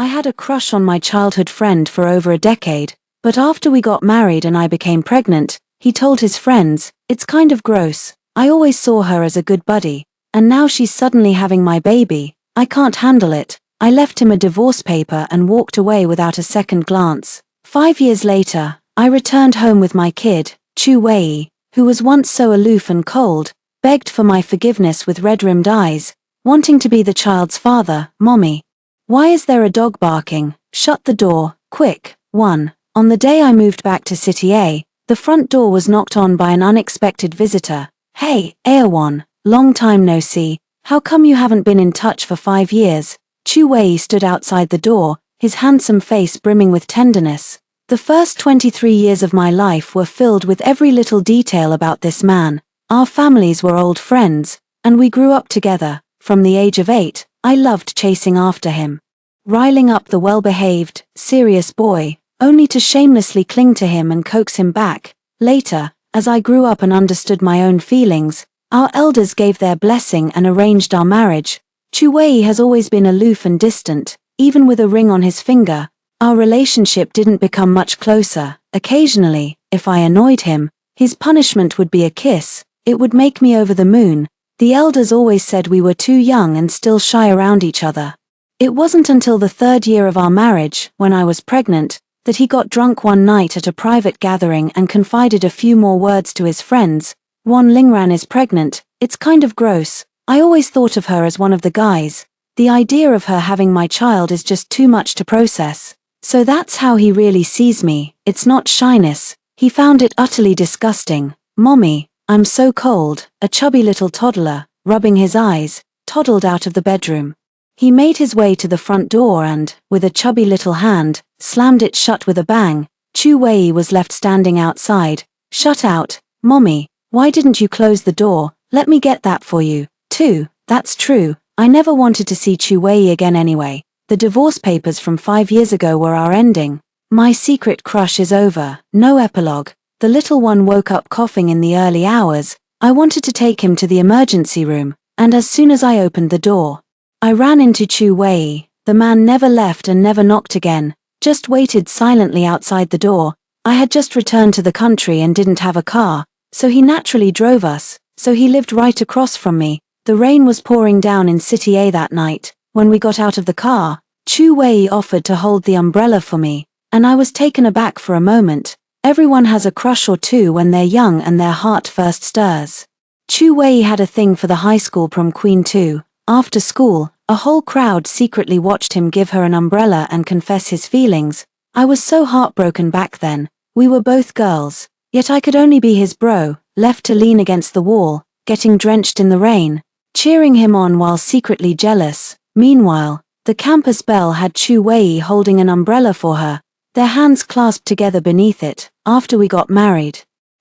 I had a crush on my childhood friend for over a decade, but after we got married and I became pregnant, he told his friends, "It's kind of gross. I always saw her as a good buddy, and now she's suddenly having my baby. I can't handle it." I left him a divorce paper and walked away without a second glance. 5 years later, I returned home with my kid, Chu Wei, who was once so aloof and cold, begged for my forgiveness with red-rimmed eyes, wanting to be the child's father. "Mommy, why is there a dog barking? Shut the door, quick." 1. On the day I moved back to City A, the front door was knocked on by an unexpected visitor. "Hey, Aowan, long time no see. How come you haven't been in touch for 5 years?" Chu Wei stood outside the door, his handsome face brimming with tenderness. The first 23 years of my life were filled with every little detail about this man. Our families were old friends, and we grew up together. From the age of 8, I loved chasing after him, riling up the well-behaved, serious boy, only to shamelessly cling to him and coax him back. Later, as I grew up and understood my own feelings, our elders gave their blessing and arranged our marriage. Chu Wei has always been aloof and distant, even with a ring on his finger. Our relationship didn't become much closer. Occasionally, if I annoyed him, his punishment would be a kiss. It would make me over the moon. The elders always said we were too young and still shy around each other. It wasn't until the 3rd year of our marriage, when I was pregnant, that he got drunk one night at a private gathering and confided a few more words to his friends. "Wan Lingran is pregnant. It's kind of gross. I always thought of her as one of the guys. The idea of her having my child is just too much to process." So that's how he really sees me. It's not shyness. He found it utterly disgusting. "Mommy, I'm so cold." A chubby little toddler, rubbing his eyes, toddled out of the bedroom. He made his way to the front door and, with a chubby little hand, slammed it shut with a bang. Chu Wei was left standing outside. "Shut out. Mommy, why didn't you close the door? Let me get that for you." 2. That's true. I never wanted to see Chu Wei again anyway. The divorce papers from 5 years ago were our ending. My secret crush is over. No epilogue. The little one woke up coughing in the early hours. I wanted to take him to the emergency room, and as soon as I opened the door, I ran into Chu Wei. The man never left and never knocked again, just waited silently outside the door. I had just returned to the country and didn't have a car, so he naturally drove us. So he lived right across from me. The rain was pouring down in City A that night. When we got out of the car, Chu Wei offered to hold the umbrella for me, and I was taken aback for a moment. Everyone has a crush or two when they're young and their heart first stirs. Chu Wei had a thing for the high school prom queen too. After school, a whole crowd secretly watched him give her an umbrella and confess his feelings. I was so heartbroken back then. We were both girls, yet I could only be his bro, left to lean against the wall, getting drenched in the rain, cheering him on while secretly jealous. Meanwhile, the campus belle had Chu Wei holding an umbrella for her, their hands clasped together beneath it. After we got married,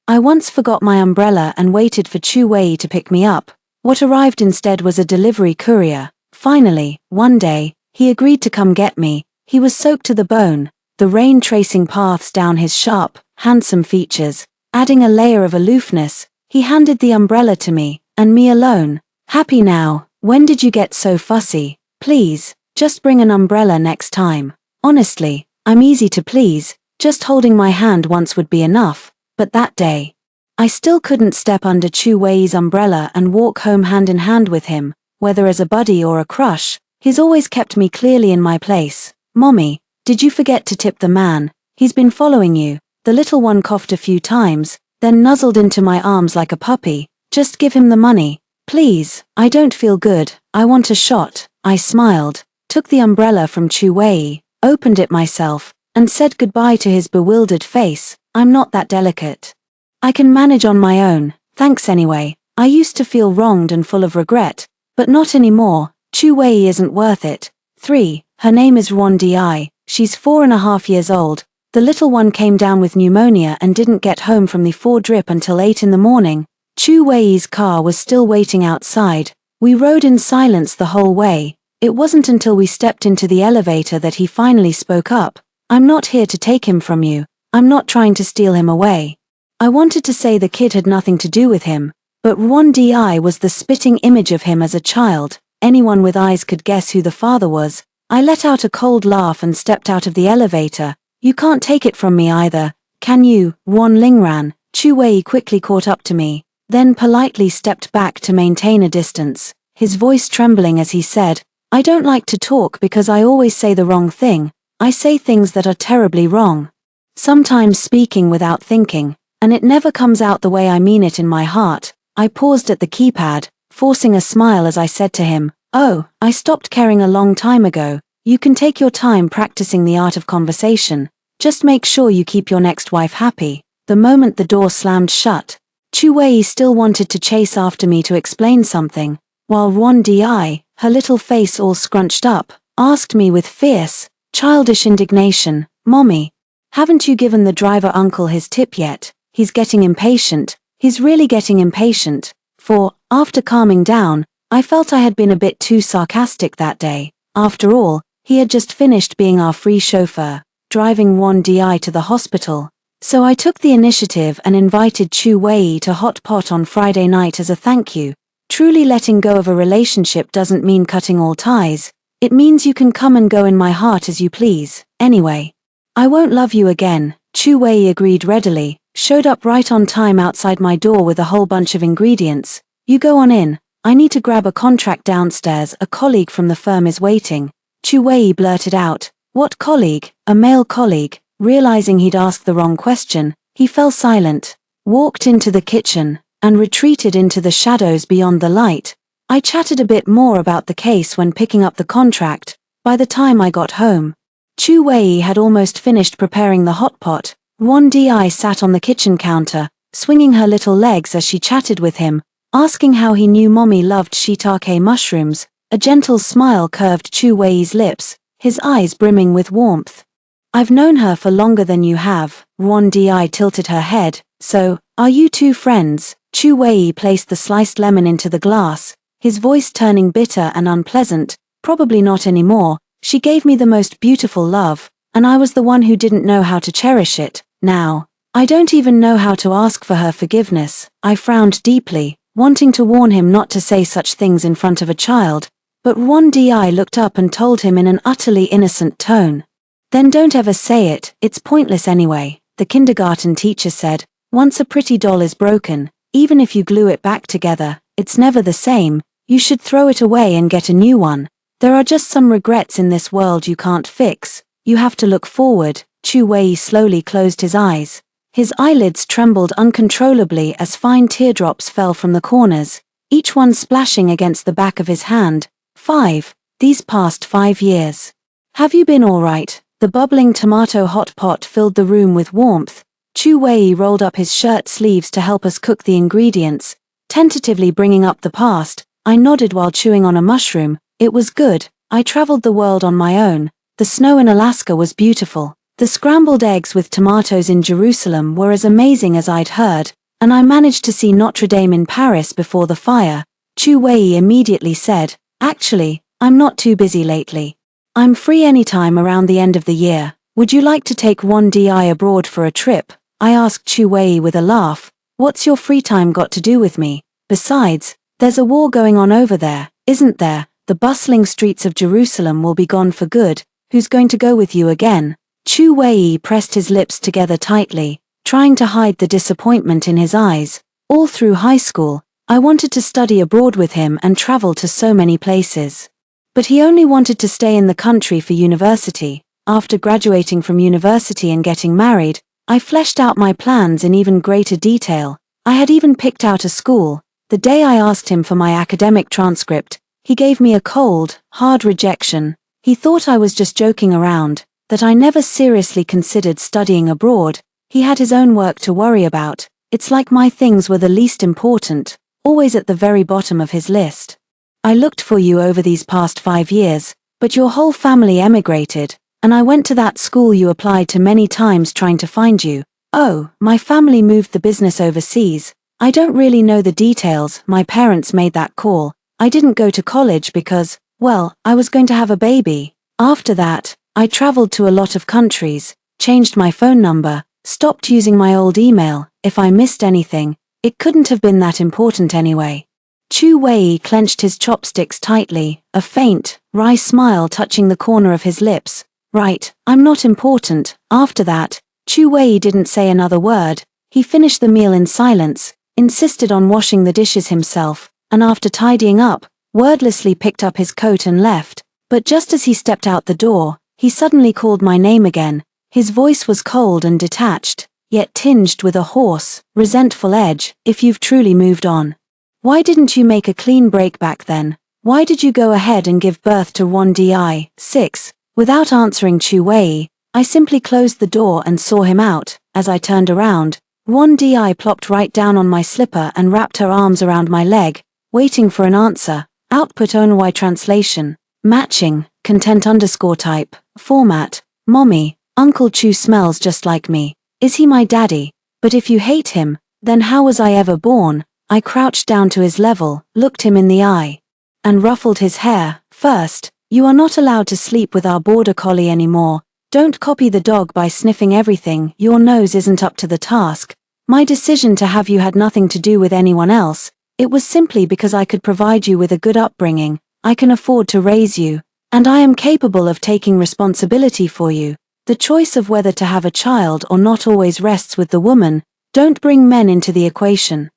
I once forgot my umbrella and waited for Chu Wei to pick me up. What arrived instead was a delivery courier. Finally, one day, he agreed to come get me. He was soaked to the bone, the rain tracing paths down his sharp, handsome features, adding a layer of aloofness. He handed the umbrella to me, and me alone. "Happy now? When did you get so fussy? Please, just bring an umbrella next time." Honestly, I'm easy to please, just holding my hand once would be enough, but that day, I still couldn't step under Chu Wei's umbrella and walk home hand in hand with him, whether as a buddy or a crush. He's always kept me clearly in my place. "Mommy, did you forget to tip the man? He's been following you." The little one coughed a few times, then nuzzled into my arms like a puppy. "Just give him the money. Please, I don't feel good. I want a shot." I smiled, took the umbrella from Chu Wei, opened it myself, and said goodbye to his bewildered face. "I'm not that delicate. I can manage on my own, thanks anyway." I used to feel wronged and full of regret, but not anymore. Chu Wei isn't worth it. 3. Her name is Ron Di. She's 4.5 years old. The little one came down with pneumonia and didn't get home from the 4 drip until 8 in the morning. Chu Wei's car was still waiting outside. We rode in silence the whole way. It wasn't until we stepped into the elevator that he finally spoke up. "I'm not here to take him from you. I'm not trying to steal him away." I wanted to say the kid had nothing to do with him, but Ron Di was the spitting image of him as a child. Anyone with eyes could guess who the father was. I let out a cold laugh and stepped out of the elevator. You can't take it from me either, can you, Wan Lingran? Chu Wei quickly caught up to me, then politely stepped back to maintain a distance, his voice trembling as he said, I don't like to talk because I always say the wrong thing. I say things that are terribly wrong. Sometimes speaking without thinking, and it never comes out the way I mean it in my heart. I paused at the keypad, forcing a smile as I said to him, oh, I stopped caring a long time ago. You can take your time practicing the art of conversation. Just make sure you keep your next wife happy. The moment the door slammed shut, Chu Wei still wanted to chase after me to explain something, while Wan Di, her little face all scrunched up, asked me with fierce, childish indignation, Mommy, haven't you given the driver uncle his tip yet? He's getting impatient, he's really getting impatient. For, after calming down, I felt I had been a bit too sarcastic that day. After all, he had just finished being our free chauffeur, driving Wan Di to the hospital. So I took the initiative and invited Chu Wei to Hot Pot on Friday night as a thank you. Truly letting go of a relationship doesn't mean cutting all ties. It means you can come and go in my heart as you please. Anyway, I won't love you again. Chu Wei agreed readily, showed up right on time outside my door with a whole bunch of ingredients. You go on in. I need to grab a contract downstairs. A colleague from the firm is waiting. Chu Wei blurted out. What colleague? A male colleague. Realizing he'd asked the wrong question, he fell silent, walked into the kitchen, and retreated into the shadows beyond the light. I chatted a bit more about the case when picking up the contract. By the time I got home, Chu Wei had almost finished preparing the hot pot. Wan Di sat on the kitchen counter, swinging her little legs as she chatted with him, asking how he knew Mommy loved shiitake mushrooms. A gentle smile curved Chu Wei's lips, his eyes brimming with warmth. I've known her for longer than you have. Wan Di tilted her head. So, are you two friends? Chu Wei placed the sliced lemon into the glass, his voice turning bitter and unpleasant. Probably not anymore. She gave me the most beautiful love, and I was the one who didn't know how to cherish it. Now, I don't even know how to ask for her forgiveness. I frowned deeply, wanting to warn him not to say such things in front of a child, but Wan Di looked up and told him in an utterly innocent tone. Then don't ever say it, it's pointless anyway. The kindergarten teacher said, once a pretty doll is broken, even if you glue it back together, it's never the same. You should throw it away and get a new one. There are just some regrets in this world you can't fix. You have to look forward. Chu Wei slowly closed his eyes. His eyelids trembled uncontrollably as fine teardrops fell from the corners, each one splashing against the back of his hand. These past 5 years. Have you been all right? The bubbling tomato hot pot filled the room with warmth. Chu Wei rolled up his shirt sleeves to help us cook the ingredients, tentatively bringing up the past. I nodded while chewing on a mushroom. It was good. I traveled the world on my own. The snow in Alaska was beautiful. The scrambled eggs with tomatoes in Jerusalem were as amazing as I'd heard, and I managed to see Notre Dame in Paris before the fire. Chu Wei immediately said, actually, I'm not too busy lately. I'm free anytime around the end of the year. Would you like to take Wan Di abroad for a trip? I asked Chu Wei with a laugh. What's your free time got to do with me? Besides, there's a war going on over there, isn't there? The bustling streets of Jerusalem will be gone for good. Who's going to go with you again? Chu Wei pressed his lips together tightly, trying to hide the disappointment in his eyes. All through high school, I wanted to study abroad with him and travel to so many places. But he only wanted to stay in the country for university. After graduating from university and getting married, I fleshed out my plans in even greater detail. I had even picked out a school. The day I asked him for my academic transcript, he gave me a cold, hard rejection. He thought I was just joking around, that I never seriously considered studying abroad. He had his own work to worry about. It's like my things were the least important, always at the very bottom of his list. I looked for you over these past 5 years, but your whole family emigrated, and I went to that school you applied to many times trying to find you. Oh, my family moved the business overseas. I don't really know the details. My parents made that call. I didn't go to college because, well, I was going to have a baby. After that, I traveled to a lot of countries, changed my phone number, stopped using my old email. If I missed anything, it couldn't have been that important anyway. Chu Wei clenched his chopsticks tightly, a faint, wry smile touching the corner of his lips. Right, I'm not important. After that, Chu Wei didn't say another word. He finished the meal in silence, insisted on washing the dishes himself, and after tidying up, wordlessly picked up his coat and left. But just as he stepped out the door, he suddenly called my name again. His voice was cold and detached, yet tinged with a hoarse, resentful edge. If you've truly moved on, why didn't you make a clean break back then? Why did you go ahead and give birth to Ron Di? 6. Without answering Chu Wei, I simply closed the door and saw him out. As I turned around, Ron Di plopped right down on my slipper and wrapped her arms around my leg, waiting for an answer. Output ONY translation. Matching, content _type, format, mommy, Uncle Chu smells just like me. Is he my daddy? But if you hate him, then how was I ever born? I crouched down to his level, looked him in the eye, and ruffled his hair. First, you are not allowed to sleep with our border collie anymore. Don't copy the dog by sniffing everything. Your nose isn't up to the task. My decision to have you had nothing to do with anyone else. It was simply because I could provide you with a good upbringing. I can afford to raise you, and I am capable of taking responsibility for you. The choice of whether to have a child or not always rests with the woman. Don't bring men into the equation.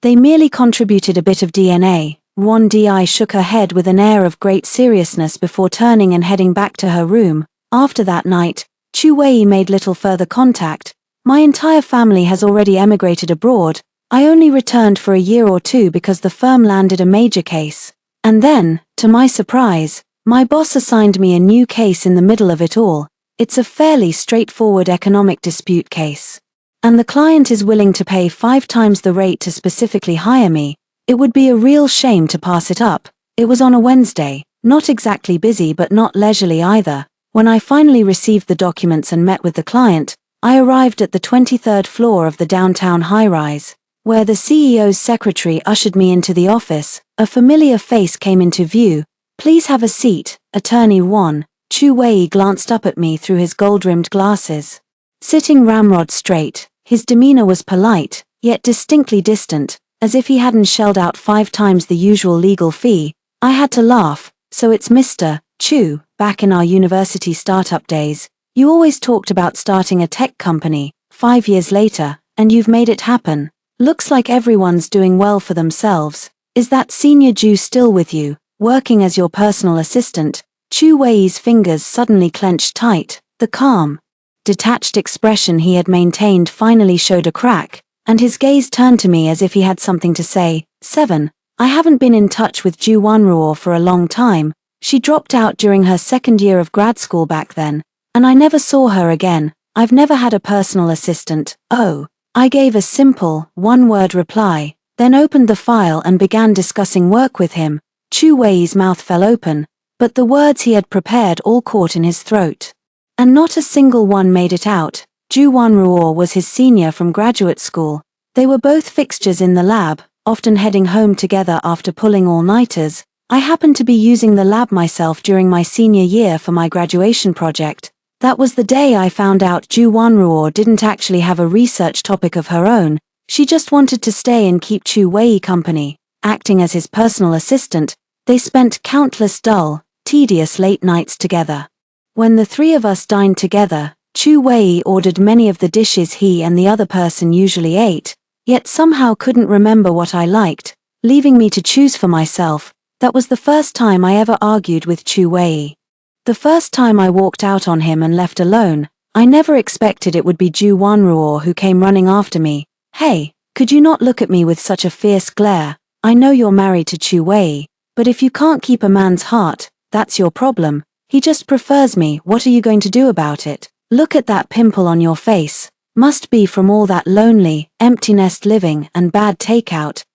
They merely contributed a bit of DNA. Ron Di shook her head with an air of great seriousness before turning and heading back to her room. After that night, Chu Wei made little further contact. My entire family has already emigrated abroad. I only returned for a year or two because the firm landed a major case. And then, to my surprise, my boss assigned me a new case in the middle of it all. It's a fairly straightforward economic dispute case. And the client is willing to pay 5 times the rate to specifically hire me. It would be a real shame to pass it up. It was on a Wednesday, not exactly busy but not leisurely either. When I finally received the documents and met with the client, I arrived at the 23rd floor of the downtown high-rise, where the CEO's secretary ushered me into the office. A familiar face came into view. Please have a seat, Attorney Wan. Chu Wei glanced up at me through his gold-rimmed glasses. Sitting ramrod straight, his demeanor was polite, yet distinctly distant, as if he hadn't shelled out 5 times the usual legal fee. I had to laugh. So it's Mr. Chu. Back in our university startup days, you always talked about starting a tech company. 5 years later, and you've made it happen. Looks like everyone's doing well for themselves. Is that senior Jew still with you, working as your personal assistant? Chu Wei's fingers suddenly clenched tight. The calm, detached expression he had maintained finally showed a crack, and his gaze turned to me as if he had something to say. 7. I haven't been in touch with Ju Wanruo for a long time. She dropped out during her 2nd year of grad school back then, and I never saw her again. I've never had a personal assistant. Oh. I gave a simple, one-word reply, then opened the file and began discussing work with him. Chu Wei's mouth fell open, but the words he had prepared all caught in his throat. And not a single one made it out. Ju Wanruo was his senior from graduate school. They were both fixtures in the lab, often heading home together after pulling all-nighters. I happened to be using the lab myself during my senior year for my graduation project. That was the day I found out Ju Wanruo didn't actually have a research topic of her own. She just wanted to stay and keep Chu Wei company. Acting as his personal assistant, they spent countless dull, tedious late nights together. When the 3 of us dined together, Chu Wei ordered many of the dishes he and the other person usually ate, yet somehow couldn't remember what I liked, leaving me to choose for myself. That was the first time I ever argued with Chu Wei. The first time I walked out on him and left alone, I never expected it would be Ju Wanruo who came running after me. Hey, could you not look at me with such a fierce glare? I know you're married to Chu Wei, but if you can't keep a man's heart, that's your problem. He just prefers me. What are you going to do about it? Look at that pimple on your face. Must be from all that lonely, empty nest living and bad takeout.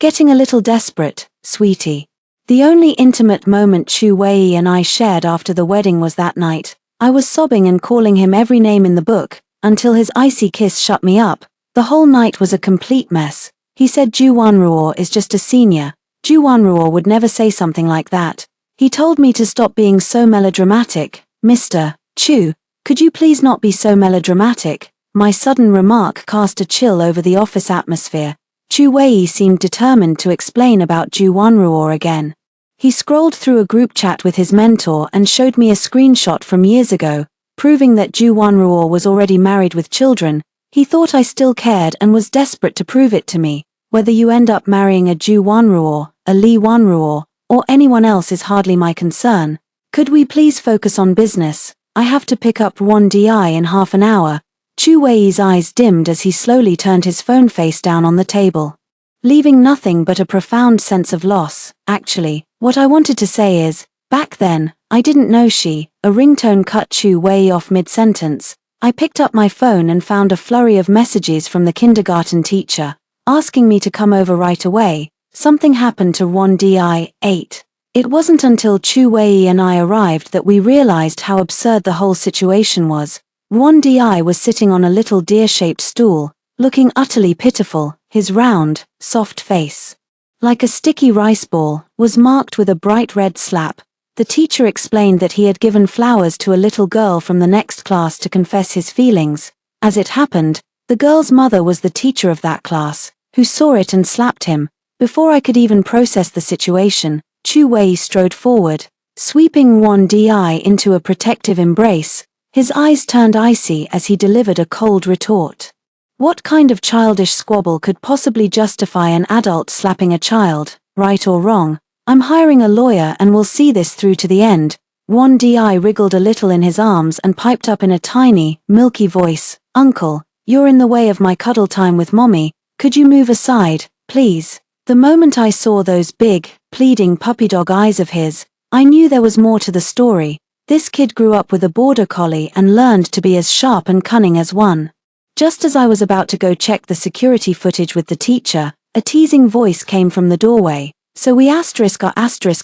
Getting a little desperate, sweetie. The only intimate moment Chu Wei and I shared after the wedding was that night. I was sobbing and calling him every name in the book, until his icy kiss shut me up. The whole night was a complete mess. He said Ju Wanruo is just a senior. Ju Wanruo would never say something like that. He told me to stop being so melodramatic. Mr. Chu, could you please not be so melodramatic? My sudden remark cast a chill over the office atmosphere. Chu Wei seemed determined to explain about Ju Wanruo again. He scrolled through a group chat with his mentor and showed me a screenshot from years ago, proving that Ju Wanruo was already married with children. He thought I still cared and was desperate to prove it to me. Whether you end up marrying a Ju Wanruo, a Li Wanruo, or anyone else is hardly my concern. Could we please focus on business? I have to pick up Wan Di in half an hour. Chu Wei's eyes dimmed as he slowly turned his phone face down on the table, leaving nothing but a profound sense of loss. Actually, what I wanted to say is, back then, I didn't know a ringtone cut Chu Wei off mid-sentence. I picked up my phone and found a flurry of messages from the kindergarten teacher, asking me to come over right away. Something happened to Wan Di. 8. It wasn't until Chu Wei and I arrived that we realized how absurd the whole situation was. Wan Di was sitting on a little deer-shaped stool, looking utterly pitiful. His round, soft face, like a sticky rice ball, was marked with a bright red slap. The teacher explained that he had given flowers to a little girl from the next class to confess his feelings. As it happened, the girl's mother was the teacher of that class, who saw it and slapped him. Before I could even process the situation, Chu Wei strode forward, sweeping Wan Di into a protective embrace. His eyes turned icy as he delivered a cold retort. What kind of childish squabble could possibly justify an adult slapping a child? Right or wrong, I'm hiring a lawyer and will see this through to the end. Wan Di wriggled a little in his arms and piped up in a tiny, milky voice, "Uncle, you're in the way of my cuddle time with Mommy. Could you move aside, please?" The moment I saw those big, pleading puppy dog eyes of his, I knew there was more to the story. This kid grew up with a border collie and learned to be as sharp and cunning as one. Just as I was about to go check the security footage with the teacher, a teasing voice came from the doorway. "So we are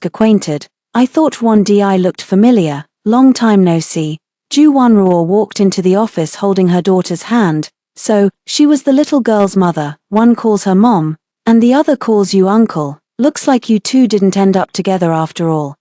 acquainted." I thought Wan Di looked familiar. "Long time no see." Ju Wanruo walked into the office holding her daughter's hand. "So, she was the little girl's mother. One calls her mom, and the other calls you uncle. Looks like you two didn't end up together after all."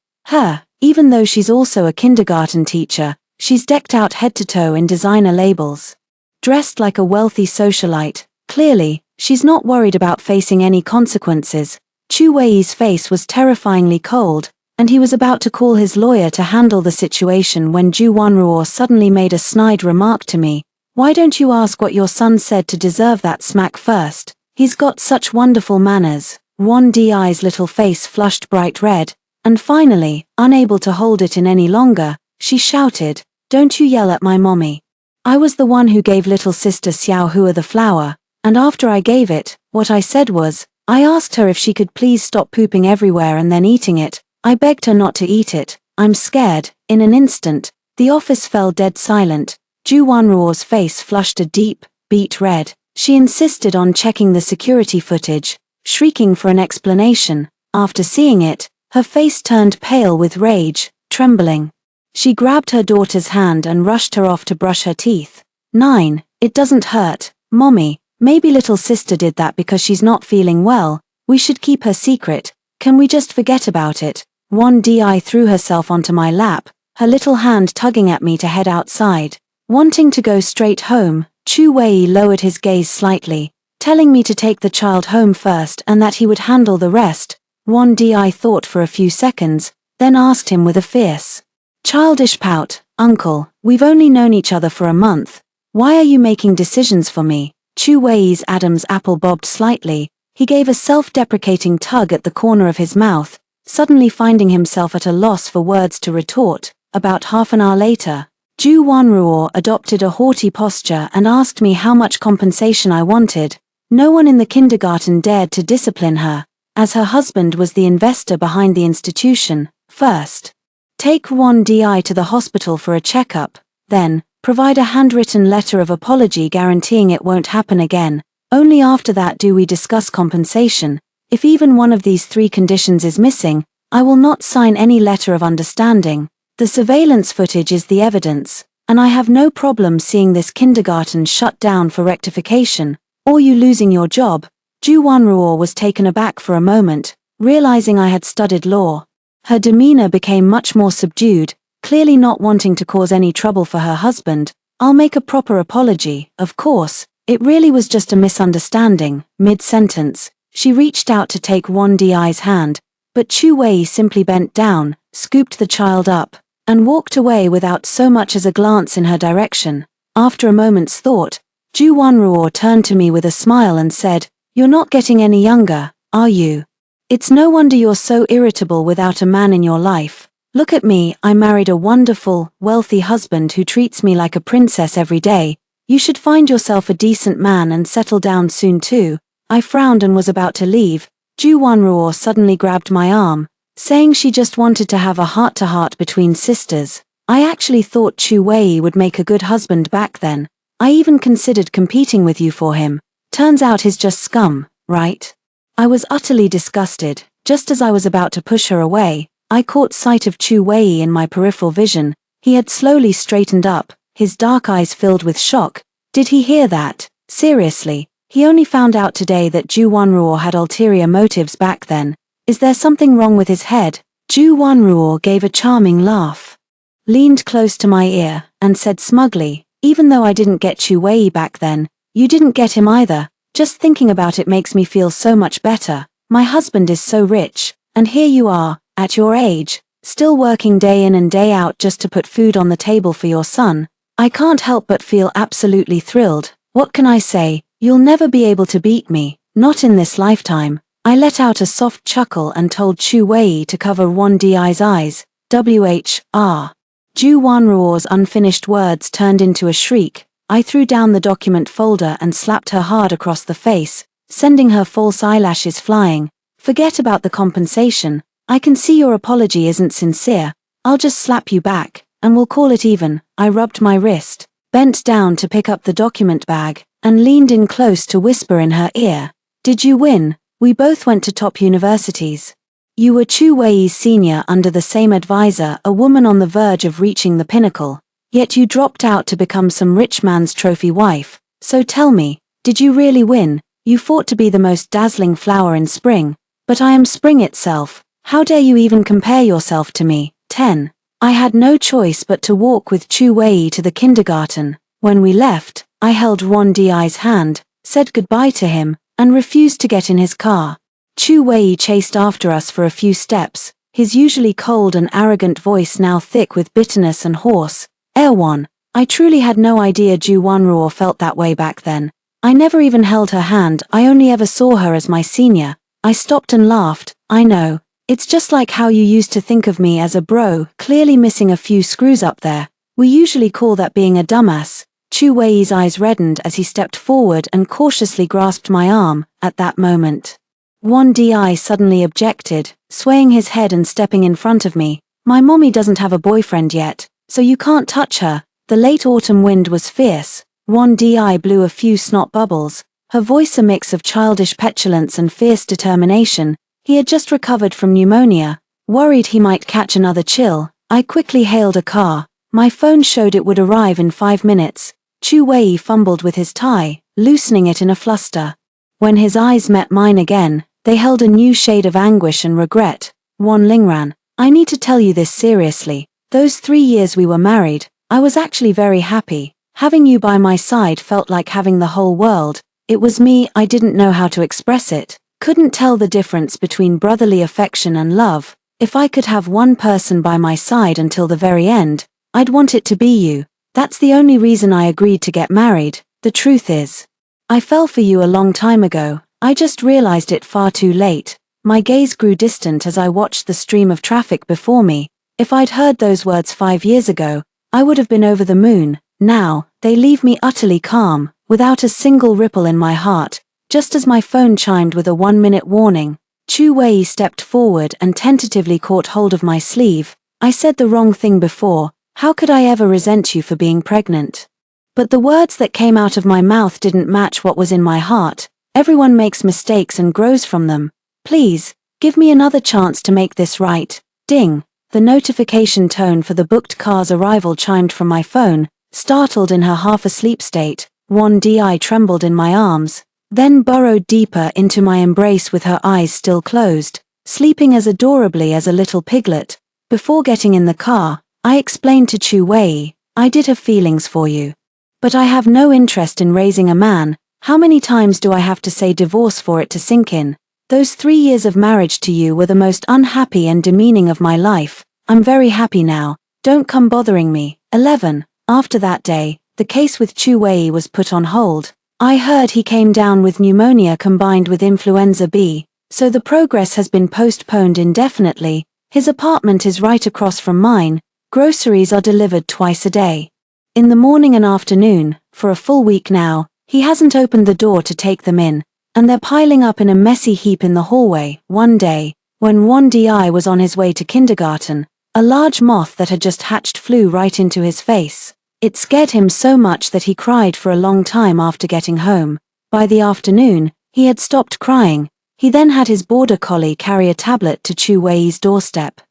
Even though she's also a kindergarten teacher, she's decked out head to toe in designer labels. Dressed like a wealthy socialite, clearly, she's not worried about facing any consequences. Chu Wei's face was terrifyingly cold, and he was about to call his lawyer to handle the situation when Ju Wanruo suddenly made a snide remark to me. "Why don't you ask what your son said to deserve that smack first? He's got such wonderful manners." Wan Di's little face flushed bright red, and finally, unable to hold it in any longer, she shouted, "Don't you yell at my mommy. I was the one who gave little sister Xiao Hua the flower, and after I gave it, what I said was, I asked her if she could please stop pooping everywhere and then eating it. I begged her not to eat it. I'm scared." In an instant, the office fell dead silent. Ju Wanruo's face flushed a deep, beet red. She insisted on checking the security footage, shrieking for an explanation. After seeing it, her face turned pale with rage, trembling. She grabbed her daughter's hand and rushed her off to brush her teeth. 9. It doesn't hurt, Mommy. Maybe little sister did that because she's not feeling well. We should keep her secret. Can we just forget about it? Wan Di threw herself onto my lap, her little hand tugging at me to head outside. Wanting to go straight home, Chu Wei lowered his gaze slightly, telling me to take the child home first and that he would handle the rest. Wan Di thought for a few seconds, then asked him with a fierce, childish pout, "Uncle, we've only known each other for a month. Why are you making decisions for me?" Chu Wei's Adam's apple bobbed slightly. He gave a self-deprecating tug at the corner of his mouth, suddenly finding himself at a loss for words to retort. About half an hour later, Ju Wanruo adopted a haughty posture and asked me how much compensation I wanted. No one in the kindergarten dared to discipline her, as her husband was the investor behind the institution. First, take Wan Di to the hospital for a checkup, then, provide a handwritten letter of apology guaranteeing it won't happen again. Only after that do we discuss compensation. If even one of these three conditions is missing, I will not sign any letter of understanding. The surveillance footage is the evidence, and I have no problem seeing this kindergarten shut down for rectification, or you losing your job. Ju Wanruo was taken aback for a moment, realizing I had studied law. Her demeanor became much more subdued, clearly not wanting to cause any trouble for her husband. "I'll make a proper apology, of course. It really was just a misunderstanding. Mid-sentence, she reached out to take Wan Di's hand, but Chu Wei simply bent down, scooped the child up, and walked away without so much as a glance in her direction. After a moment's thought, Ju Wanruo turned to me with a smile and said, "You're not getting any younger, are you? It's no wonder you're so irritable without a man in your life. Look at me, I married a wonderful, wealthy husband who treats me like a princess every day. You should find yourself a decent man and settle down soon too." I frowned and was about to leave. Ju Wanruo suddenly grabbed my arm, saying she just wanted to have a heart-to-heart between sisters. I actually thought Chu Wei would make a good husband back then. I even considered competing with you for him. Turns out he's just scum, right? I was utterly disgusted. Just as I was about to push her away, I caught sight of Chu Wei in my peripheral vision. He had slowly straightened up, his dark eyes filled with shock. Did he hear that? Seriously, he only found out today that Ju Wanruo had ulterior motives back then. Is there something wrong with his head? Ju Wanruo gave a charming laugh, leaned close to my ear, and said smugly, "Even though I didn't get Chu Wei back then, you didn't get him either. Just thinking about it makes me feel so much better. My husband is so rich, and here you are, at your age, still working day in and day out just to put food on the table for your son. I can't help but feel absolutely thrilled. What can I say? You'll never be able to beat me, not in this lifetime." I let out a soft chuckle and told Chu Wei to cover Wan Di's eyes. WHR. Ju Wanruo's unfinished words turned into a shriek. I threw down the document folder and slapped her hard across the face, sending her false eyelashes flying. "Forget about the compensation. I can see your apology isn't sincere. I'll just slap you back, and we'll call it even." I rubbed my wrist, bent down to pick up the document bag, and leaned in close to whisper in her ear, "Did you win? We both went to top universities. You were Chu Wei's senior under the same advisor, a woman on the verge of reaching the pinnacle. Yet you dropped out to become some rich man's trophy wife. So tell me, did you really win? You fought to be the most dazzling flower in spring, but I am spring itself. How dare you even compare yourself to me?" 10. I had no choice but to walk with Chu Wei to the kindergarten. When we left, I held Wan Di's hand, said goodbye to him, and refused to get in his car. Chu Wei chased after us for a few steps, his usually cold and arrogant voice now thick with bitterness and hoarse. "Erwan, I truly had no idea Ju Wanruo felt that way back then. I never even held her hand, I only ever saw her as my senior." I stopped and laughed. "I know. It's just like how you used to think of me as a bro, clearly missing a few screws up there. We usually call that being a dumbass." Chu Wei's eyes reddened as he stepped forward and cautiously grasped my arm. At that moment, Wan Di suddenly objected, swaying his head and stepping in front of me. "My mommy doesn't have a boyfriend yet, so you can't touch her." The late autumn wind was fierce. Wan Di blew a few snot bubbles, her voice a mix of childish petulance and fierce determination. He had just recovered from pneumonia, worried he might catch another chill. I quickly hailed a car. My phone showed it would arrive in 5 minutes. Chu Wei fumbled with his tie, loosening it in a fluster. When his eyes met mine again, they held a new shade of anguish and regret. "Wan Lingran, I need to tell you this seriously. Those 3 years we were married, I was actually very happy. Having you by my side felt like having the whole world. It was me, I didn't know how to express it. Couldn't tell the difference between brotherly affection and love. If I could have one person by my side until the very end, I'd want it to be you. That's the only reason I agreed to get married. The truth is, I fell for you a long time ago. I just realized it far too late." My gaze grew distant as I watched the stream of traffic before me. If I'd heard those words 5 years ago, I would have been over the moon. Now, they leave me utterly calm, without a single ripple in my heart. Just as my phone chimed with a 1-minute warning, Chu Wei stepped forward and tentatively caught hold of my sleeve. "I said the wrong thing before. How could I ever resent you for being pregnant?" But the words that came out of my mouth didn't match what was in my heart. Everyone makes mistakes and grows from them. Please, give me another chance to make this right. Ding. The notification tone for the booked car's arrival chimed from my phone. Startled in her half-asleep state, Wan Di trembled in my arms, then burrowed deeper into my embrace with her eyes still closed, sleeping as adorably as a little piglet. Before getting in the car, I explained to Chu Wei, "I did have feelings for you. But I have no interest in raising a man. How many times do I have to say divorce for it to sink in? Those 3 years of marriage to you were the most unhappy and demeaning of my life. I'm very happy now. Don't come bothering me. 11. After that day, the case with Chu Wei was put on hold. I heard he came down with pneumonia combined with influenza B, so the progress has been postponed indefinitely. His apartment is right across from mine. Groceries are delivered twice a day. In the morning and afternoon, for a full week now, he hasn't opened the door to take them in, and they're piling up in a messy heap in the hallway. One day, when Wan Di was on his way to kindergarten, a large moth that had just hatched flew right into his face. It scared him so much that he cried for a long time after getting home. By the afternoon, he had stopped crying. He then had his border collie carry a tablet to Chu Wei's doorstep,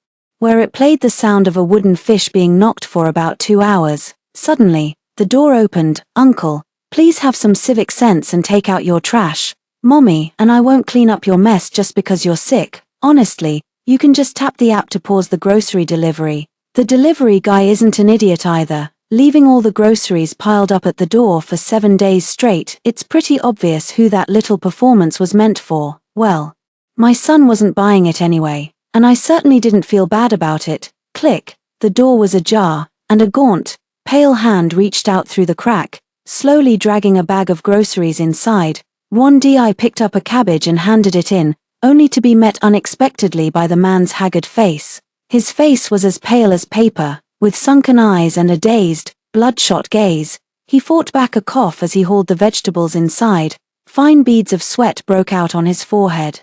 where it played the sound of a wooden fish being knocked for about 2 hours. Suddenly, the door opened. "Uncle, please have some civic sense and take out your trash." "Mommy, and I won't clean up your mess just because you're sick. Honestly, you can just tap the app to pause the grocery delivery." The delivery guy isn't an idiot either, leaving all the groceries piled up at the door for 7 days straight. It's pretty obvious who that little performance was meant for. Well, my son wasn't buying it anyway, and I certainly didn't feel bad about it. Click, the door was ajar, and a gaunt, pale hand reached out through the crack, slowly dragging a bag of groceries inside. Wan Di picked up a cabbage and handed it in, only to be met unexpectedly by the man's haggard face. His face was as pale as paper, with sunken eyes and a dazed, bloodshot gaze. He fought back a cough as he hauled the vegetables inside. Fine beads of sweat broke out on his forehead.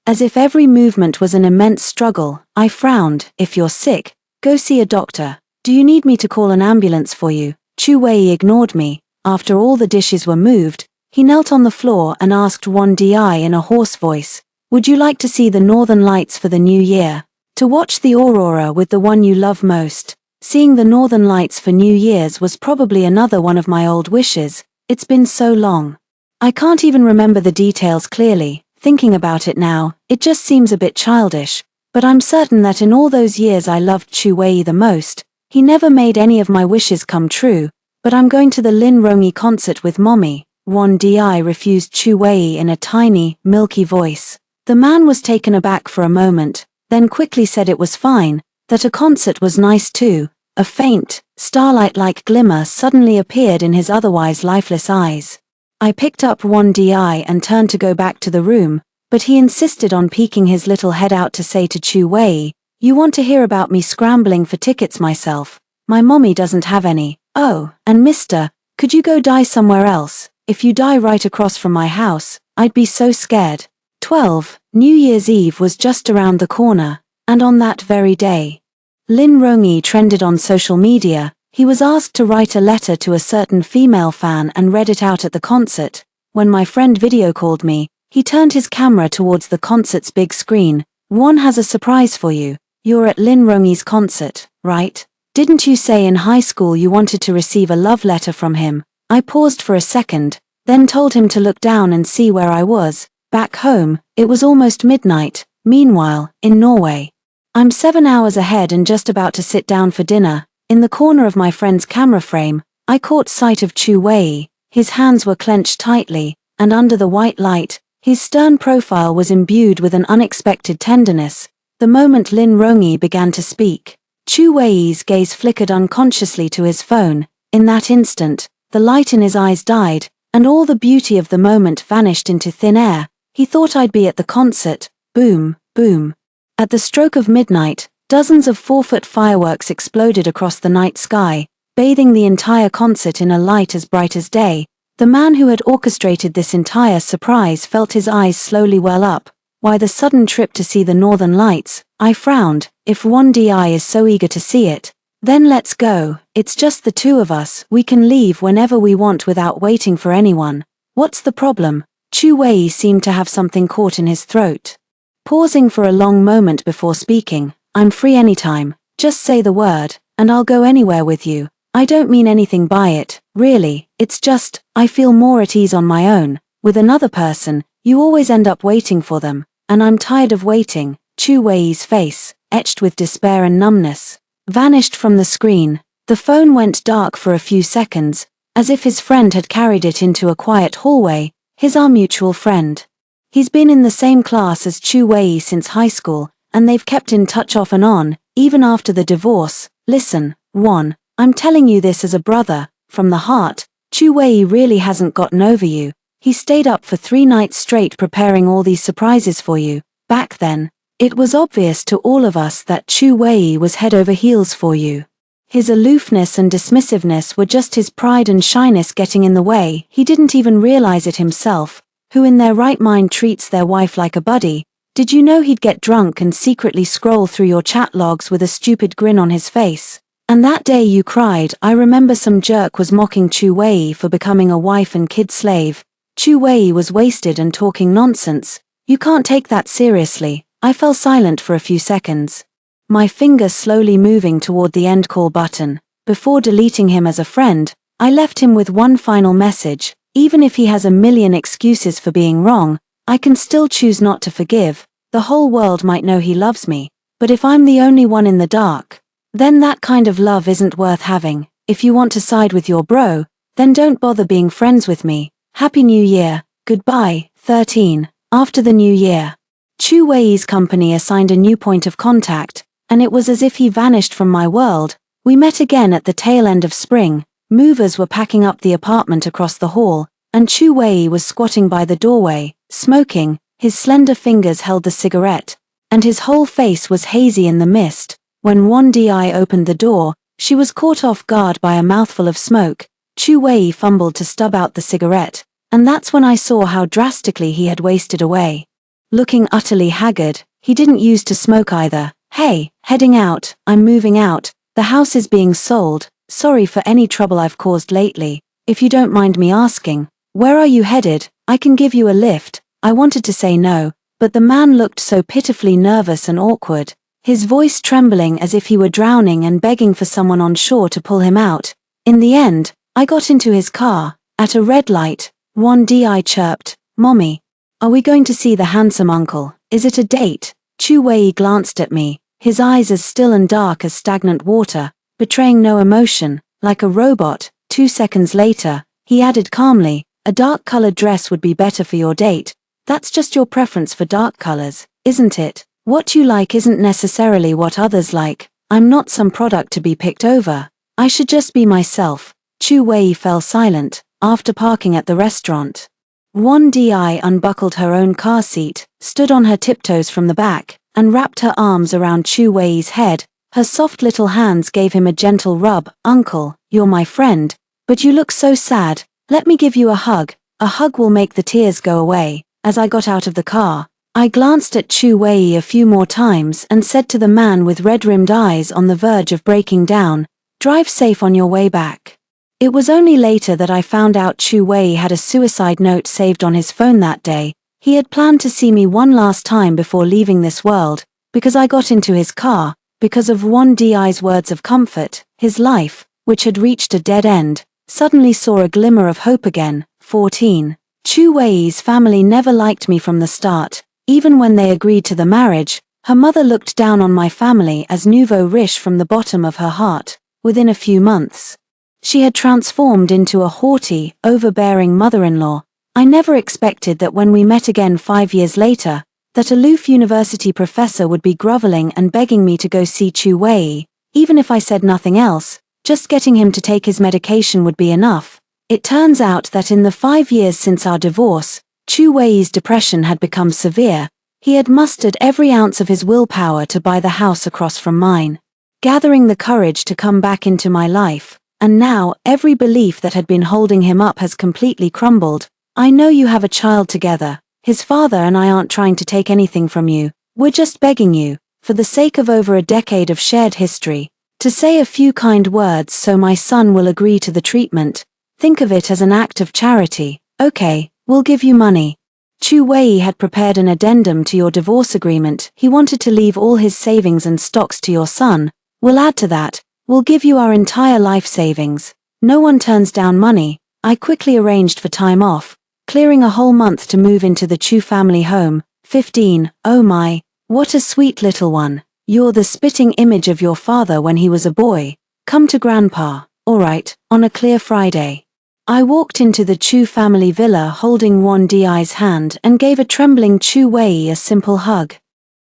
As if every movement was an immense struggle, I frowned. "If you're sick, go see a doctor. Do you need me to call an ambulance for you?" Chu Wei ignored me. After all the dishes were moved, he knelt on the floor and asked Wan Di in a hoarse voice, "Would you like to see the northern lights for the new year? To watch the aurora with the one you love most?" Seeing the northern lights for New Year's was probably another one of my old wishes. It's been so long. I can't even remember the details clearly. Thinking about it now, it just seems a bit childish. But I'm certain that in all those years I loved Chu Wei the most. He never made any of my wishes come true. But I'm going to the Lin Rongi concert with Mommy. Wan Di refused Chu Wei in a tiny, milky voice. The man was taken aback for a moment, then quickly said it was fine, that a concert was nice too. A faint, starlight-like glimmer suddenly appeared in his otherwise lifeless eyes. I picked up Wan Di and turned to go back to the room, but he insisted on peeking his little head out to say to Chu Wei, "You want to hear about me scrambling for tickets myself? My mommy doesn't have any. Oh, and mister, could you go die somewhere else? If you die right across from my house, I'd be so scared." 12. New Year's Eve was just around the corner, and on that very day, Lin Rongi trended on social media. He was asked to write a letter to a certain female fan and read it out at the concert. When my friend video called me, he turned his camera towards the concert's big screen. "One has a surprise for you. You're at Lin Rongi's concert, right? Didn't you say in high school you wanted to receive a love letter from him?" I paused for a second, then told him to look down and see where I was. Back home, it was almost midnight. Meanwhile, in Norway, I'm 7 hours ahead and just about to sit down for dinner. In the corner of my friend's camera frame, I caught sight of Chu Wei. His hands were clenched tightly, and under the white light, his stern profile was imbued with an unexpected tenderness. The moment Lin Rongi began to speak, Chu Wei's gaze flickered unconsciously to his phone. In that instant, the light in his eyes died, and all the beauty of the moment vanished into thin air. He thought I'd be at the concert. Boom, boom. At the stroke of midnight, dozens of 4-foot fireworks exploded across the night sky, bathing the entire concert in a light as bright as day. The man who had orchestrated this entire surprise felt his eyes slowly well up. Why the sudden trip to see the northern lights? I frowned. If Wan Di is so eager to see it, then let's go. It's just the two of us. We can leave whenever we want without waiting for anyone. What's the problem? Chu Wei seemed to have something caught in his throat. Pausing for a long moment before speaking, "I'm free anytime. Just say the word, and I'll go anywhere with you. I don't mean anything by it, really. It's just, I feel more at ease on my own. With another person, you always end up waiting for them, and I'm tired of waiting." Chu Wei's face, etched with despair and numbness, vanished from the screen. The phone went dark for a few seconds, as if his friend had carried it into a quiet hallway. He's our mutual friend. He's been in the same class as Chu Wei since high school, and they've kept in touch off and on, even after the divorce. Listen, Juan, I'm telling you this as a brother, from the heart. Chu Wei really hasn't gotten over you. He stayed up for 3 nights straight preparing all these surprises for you. Back then, it was obvious to all of us that Chu Wei was head over heels for you. His aloofness and dismissiveness were just his pride and shyness getting in the way. He didn't even realize it himself. Who in their right mind treats their wife like a buddy? Did you know he'd get drunk and secretly scroll through your chat logs with a stupid grin on his face? And that day you cried. I remember some jerk was mocking Chu Wei for becoming a wife and kid slave. Chu Wei was wasted and talking nonsense. You can't take that seriously. I fell silent for a few seconds, my finger slowly moving toward the end call button. Before deleting him as a friend, I left him with one final message. Even if he has a million excuses for being wrong, I can still choose not to forgive. The whole world might know he loves me, but if I'm the only one in the dark, then that kind of love isn't worth having. If you want to side with your bro, then don't bother being friends with me. Happy New Year. Goodbye. 13. After the New Year, Chu Wei's company assigned a new point of contact, and it was as if he vanished from my world. We met again at the tail end of spring. Movers were packing up the apartment across the hall, and Chu Wei was squatting by the doorway, smoking. His slender fingers held the cigarette, and his whole face was hazy in the mist. When Wan Di opened the door, she was caught off guard by a mouthful of smoke. Chu Wei fumbled to stub out the cigarette, and that's when I saw how drastically he had wasted away. Looking utterly haggard, he didn't use to smoke either. Hey, heading out. I'm moving out. The house is being sold. Sorry for any trouble I've caused lately. If you don't mind me asking, where are you headed? I can give you a lift. I wanted to say no, but the man looked so pitifully nervous and awkward, his voice trembling as if he were drowning and begging for someone on shore to pull him out. In the end, I got into his car. At a red light, Wan Di chirped, "Mommy, are we going to see the handsome uncle? Is it a date?" Chu Wei glanced at me, his eyes as still and dark as stagnant water, betraying no emotion, like a robot. 2 seconds later, he added calmly, "A dark-colored dress would be better for your date. That's just your preference for dark colors, isn't it? What you like isn't necessarily what others like. I'm not some product to be picked over. I should just be myself." Chu Wei fell silent. After parking at the restaurant, Wan Di unbuckled her own car seat, stood on her tiptoes from the back, and wrapped her arms around Chu Wei's head. Her soft little hands gave him a gentle rub. "Uncle, you're my friend, but you look so sad. Let me give you a hug. A hug will make the tears go away." As I got out of the car, I glanced at Chu Wei a few more times and said to the man with red-rimmed eyes on the verge of breaking down, "Drive safe on your way back." It was only later that I found out Chu Wei had a suicide note saved on his phone that day. He had planned to see me one last time before leaving this world, because I got into his car, because of Wan Di's words of comfort. His life, which had reached a dead end, suddenly saw a glimmer of hope again. 14. Chu Wei's family never liked me from the start. Even when they agreed to the marriage, her mother looked down on my family as nouveau riche from the bottom of her heart. Within a few months, she had transformed into a haughty, overbearing mother-in-law. I never expected that when we met again 5 years later, that aloof university professor would be groveling and begging me to go see Chu Wei. Even if I said nothing else, just getting him to take his medication would be enough. It turns out that in the 5 years since our divorce, Chu Wei's depression had become severe. He had mustered every ounce of his willpower to buy the house across from mine, gathering the courage to come back into my life, and now every belief that had been holding him up has completely crumbled. "I know you have a child together. His father and I aren't trying to take anything from you. We're just begging you, for the sake of over a decade of shared history, to say a few kind words so my son will agree to the treatment. Think of it as an act of charity. Okay, we'll give you money." Chu Wei had prepared an addendum to your divorce agreement. He wanted to leave all his savings and stocks to your son. "We'll add to that. We'll give you our entire life savings. No one turns down money." I quickly arranged for time off, clearing a whole month to move into the Chu family home. 15. Oh my, what a sweet little one. You're the spitting image of your father when he was a boy. Come to Grandpa. Alright, on a clear Friday. I walked into the Chu family villa holding Wan Di's hand and gave a trembling Chu Wei a simple hug.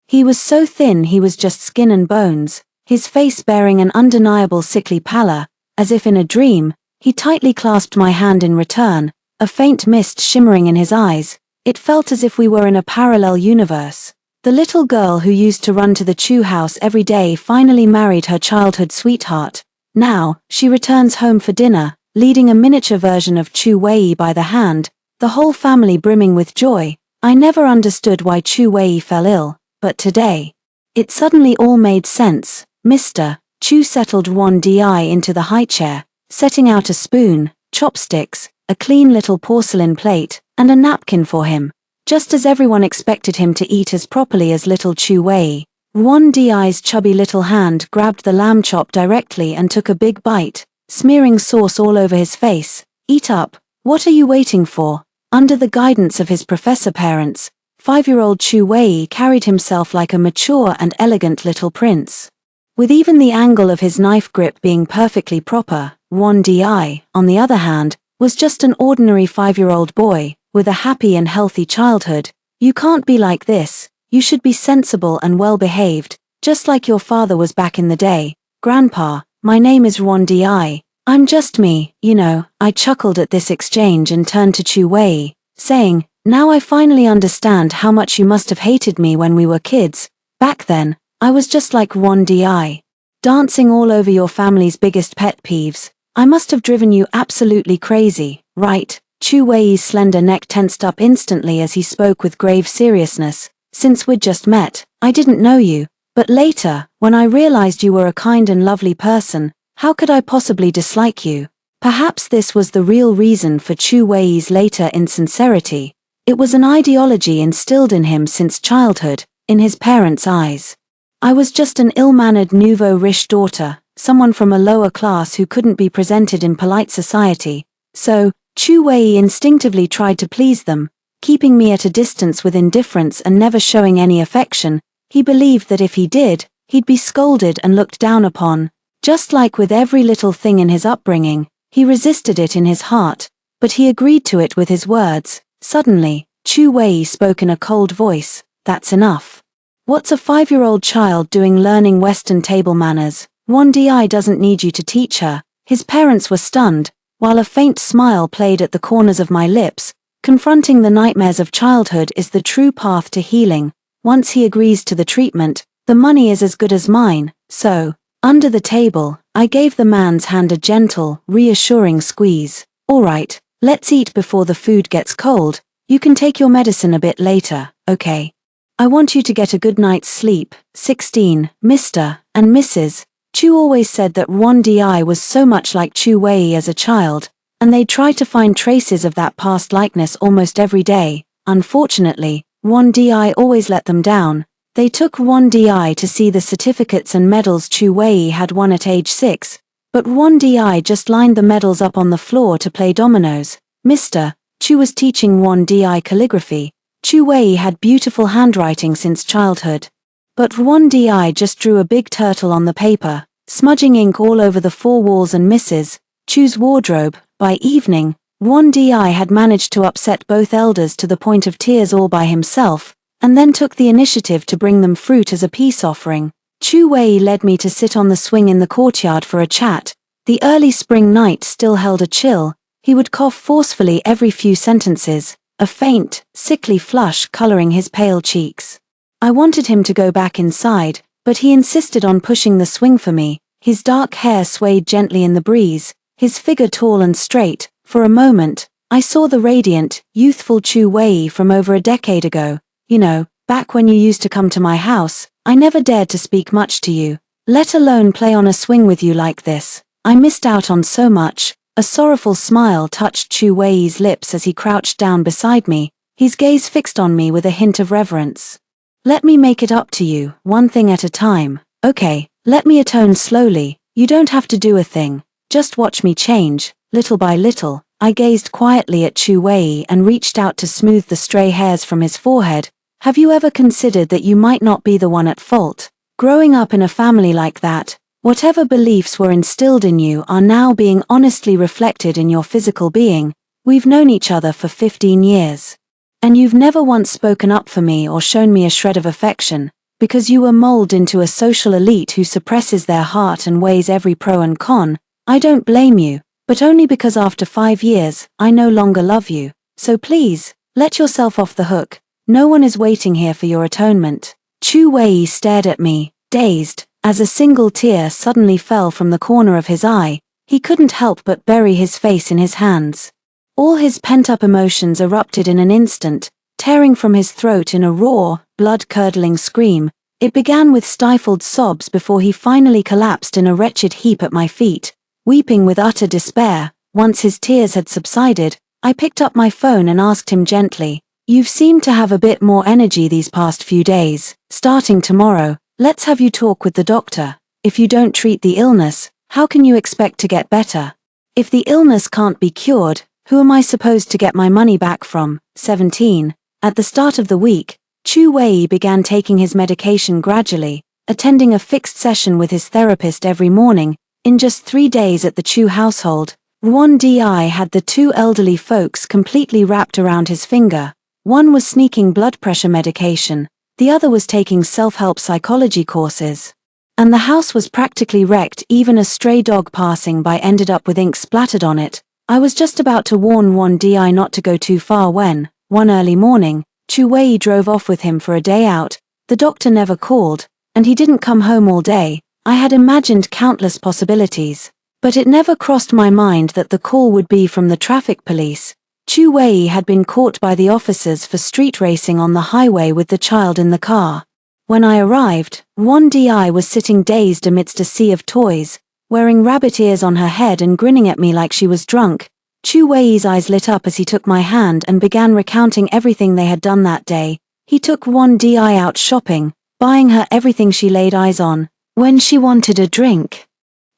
He was so thin he was just skin and bones, his face bearing an undeniable sickly pallor. As if in a dream, he tightly clasped my hand in return, a faint mist shimmering in his eyes. It felt as if we were in a parallel universe. The little girl who used to run to the Chu house every day finally married her childhood sweetheart. Now, she returns home for dinner, leading a miniature version of Chu Wei by the hand, the whole family brimming with joy. I never understood why Chu Wei fell ill, but today, it suddenly all made sense. Mr. Chu settled Wan Di into the high chair, setting out a spoon, chopsticks, a clean little porcelain plate, and a napkin for him, just as everyone expected him to eat as properly as little Chu Wei. Wan Di's chubby little hand grabbed the lamb chop directly and took a big bite, smearing sauce all over his face. Eat up, what are you waiting for? Under the guidance of his professor parents, 5-year-old Chu Wei carried himself like a mature and elegant little prince. With even the angle of his knife grip being perfectly proper, Wan Di, on the other hand, was just an ordinary 5-year-old boy, with a happy and healthy childhood. You can't be like this, you should be sensible and well-behaved, just like your father was back in the day. Grandpa, my name is Wan Di. I'm just me, you know. I chuckled at this exchange and turned to Chu Wei, saying, now I finally understand how much you must have hated me when we were kids. Back then, I was just like Wan Di. Dancing all over your family's biggest pet peeves. I must have driven you absolutely crazy, right? Chu Wei's slender neck tensed up instantly as he spoke with grave seriousness. Since we'd just met, I didn't know you, but later, when I realized you were a kind and lovely person, how could I possibly dislike you? Perhaps this was the real reason for Chu Wei's later insincerity. It was an ideology instilled in him since childhood, in his parents' eyes. I was just an ill-mannered nouveau riche daughter, someone from a lower class who couldn't be presented in polite society. So, Chu Wei instinctively tried to please them, keeping me at a distance with indifference and never showing any affection. He believed that if he did, he'd be scolded and looked down upon. Just like with every little thing in his upbringing, he resisted it in his heart, but he agreed to it with his words. Suddenly, Chu Wei spoke in a cold voice. That's enough. What's a 5-year-old child doing learning Western table manners? Wan Di doesn't need you to teach her. His parents were stunned, while a faint smile played at the corners of my lips. Confronting the nightmares of childhood is the true path to healing. Once he agrees to the treatment, the money is as good as mine. So, under the table, I gave the man's hand a gentle, reassuring squeeze. All right, let's eat before the food gets cold. You can take your medicine a bit later, okay? I want you to get a good night's sleep. 16, Mr. and Mrs. Chu always said that Wan Di was so much like Chu Wei as a child, and they tried to find traces of that past likeness almost every day. Unfortunately, Wan Di always let them down. They took Wan Di to see the certificates and medals Chu Wei had won at age 6, but Wan Di just lined the medals up on the floor to play dominoes. Mr. Chu was teaching Wan Di calligraphy. Chu Wei had beautiful handwriting since childhood. But Wan Di just drew a big turtle on the paper, smudging ink all over the 4 walls and Mrs. Chu's wardrobe. By evening, Wan Di had managed to upset both elders to the point of tears all by himself, and then took the initiative to bring them fruit as a peace offering. Chu Wei led me to sit on the swing in the courtyard for a chat. The early spring night still held a chill. He would cough forcefully every few sentences, a faint, sickly flush coloring his pale cheeks. I wanted him to go back inside, but he insisted on pushing the swing for me. His dark hair swayed gently in the breeze, his figure tall and straight. For a moment, I saw the radiant, youthful Chu Wei from over a decade ago. You know, back when you used to come to my house, I never dared to speak much to you, let alone play on a swing with you like this. I missed out on so much. A sorrowful smile touched Chu Wei's lips as he crouched down beside me, his gaze fixed on me with a hint of reverence. Let me make it up to you, one thing at a time. Okay, let me atone slowly. You don't have to do a thing. Just watch me change, little by little. I gazed quietly at Chu Wei and reached out to smooth the stray hairs from his forehead. Have you ever considered that you might not be the one at fault? Growing up in a family like that, Whatever beliefs were instilled in you are now being honestly reflected in your physical being. We've known each other for 15 years. And you've never once spoken up for me or shown me a shred of affection, because you were molded into a social elite who suppresses their heart and weighs every pro and con. I don't blame you, but only because after 5 years, I no longer love you. So please, let yourself off the hook. No one is waiting here for your atonement. Chu Wei stared at me, dazed, as a single tear suddenly fell from the corner of his eye. He couldn't help but bury his face in his hands. All his pent-up emotions erupted in an instant, tearing from his throat in a raw, blood-curdling scream. It began with stifled sobs before he finally collapsed in a wretched heap at my feet, weeping with utter despair. Once his tears had subsided, I picked up my phone and asked him gently, "You've seemed to have a bit more energy these past few days. Starting tomorrow, let's have you talk with the doctor. If you don't treat the illness, how can you expect to get better? If the illness can't be cured, who am I supposed to get my money back from?" 17. At the start of the week, Chu Wei began taking his medication gradually, attending a fixed session with his therapist every morning. In just 3 days at the Chu household, Ruan Di had the 2 elderly folks completely wrapped around his finger. One was sneaking blood pressure medication, the other was taking self-help psychology courses. And the house was practically wrecked. Even a stray dog passing by ended up with ink splattered on it. I was just about to warn Ruan Di not to go too far when, one early morning, Chu Wei drove off with him for a day out. The doctor never called, and he didn't come home all day. I had imagined countless possibilities, but it never crossed my mind that the call would be from the traffic police. Chu Wei had been caught by the officers for street racing on the highway with the child in the car. When I arrived, Ruan Di was sitting dazed amidst a sea of toys, wearing rabbit ears on her head and grinning at me like she was drunk. Chu Wei's eyes lit up as he took my hand and began recounting everything they had done that day. He took Ruan Di out shopping, buying her everything she laid eyes on. When she wanted a drink,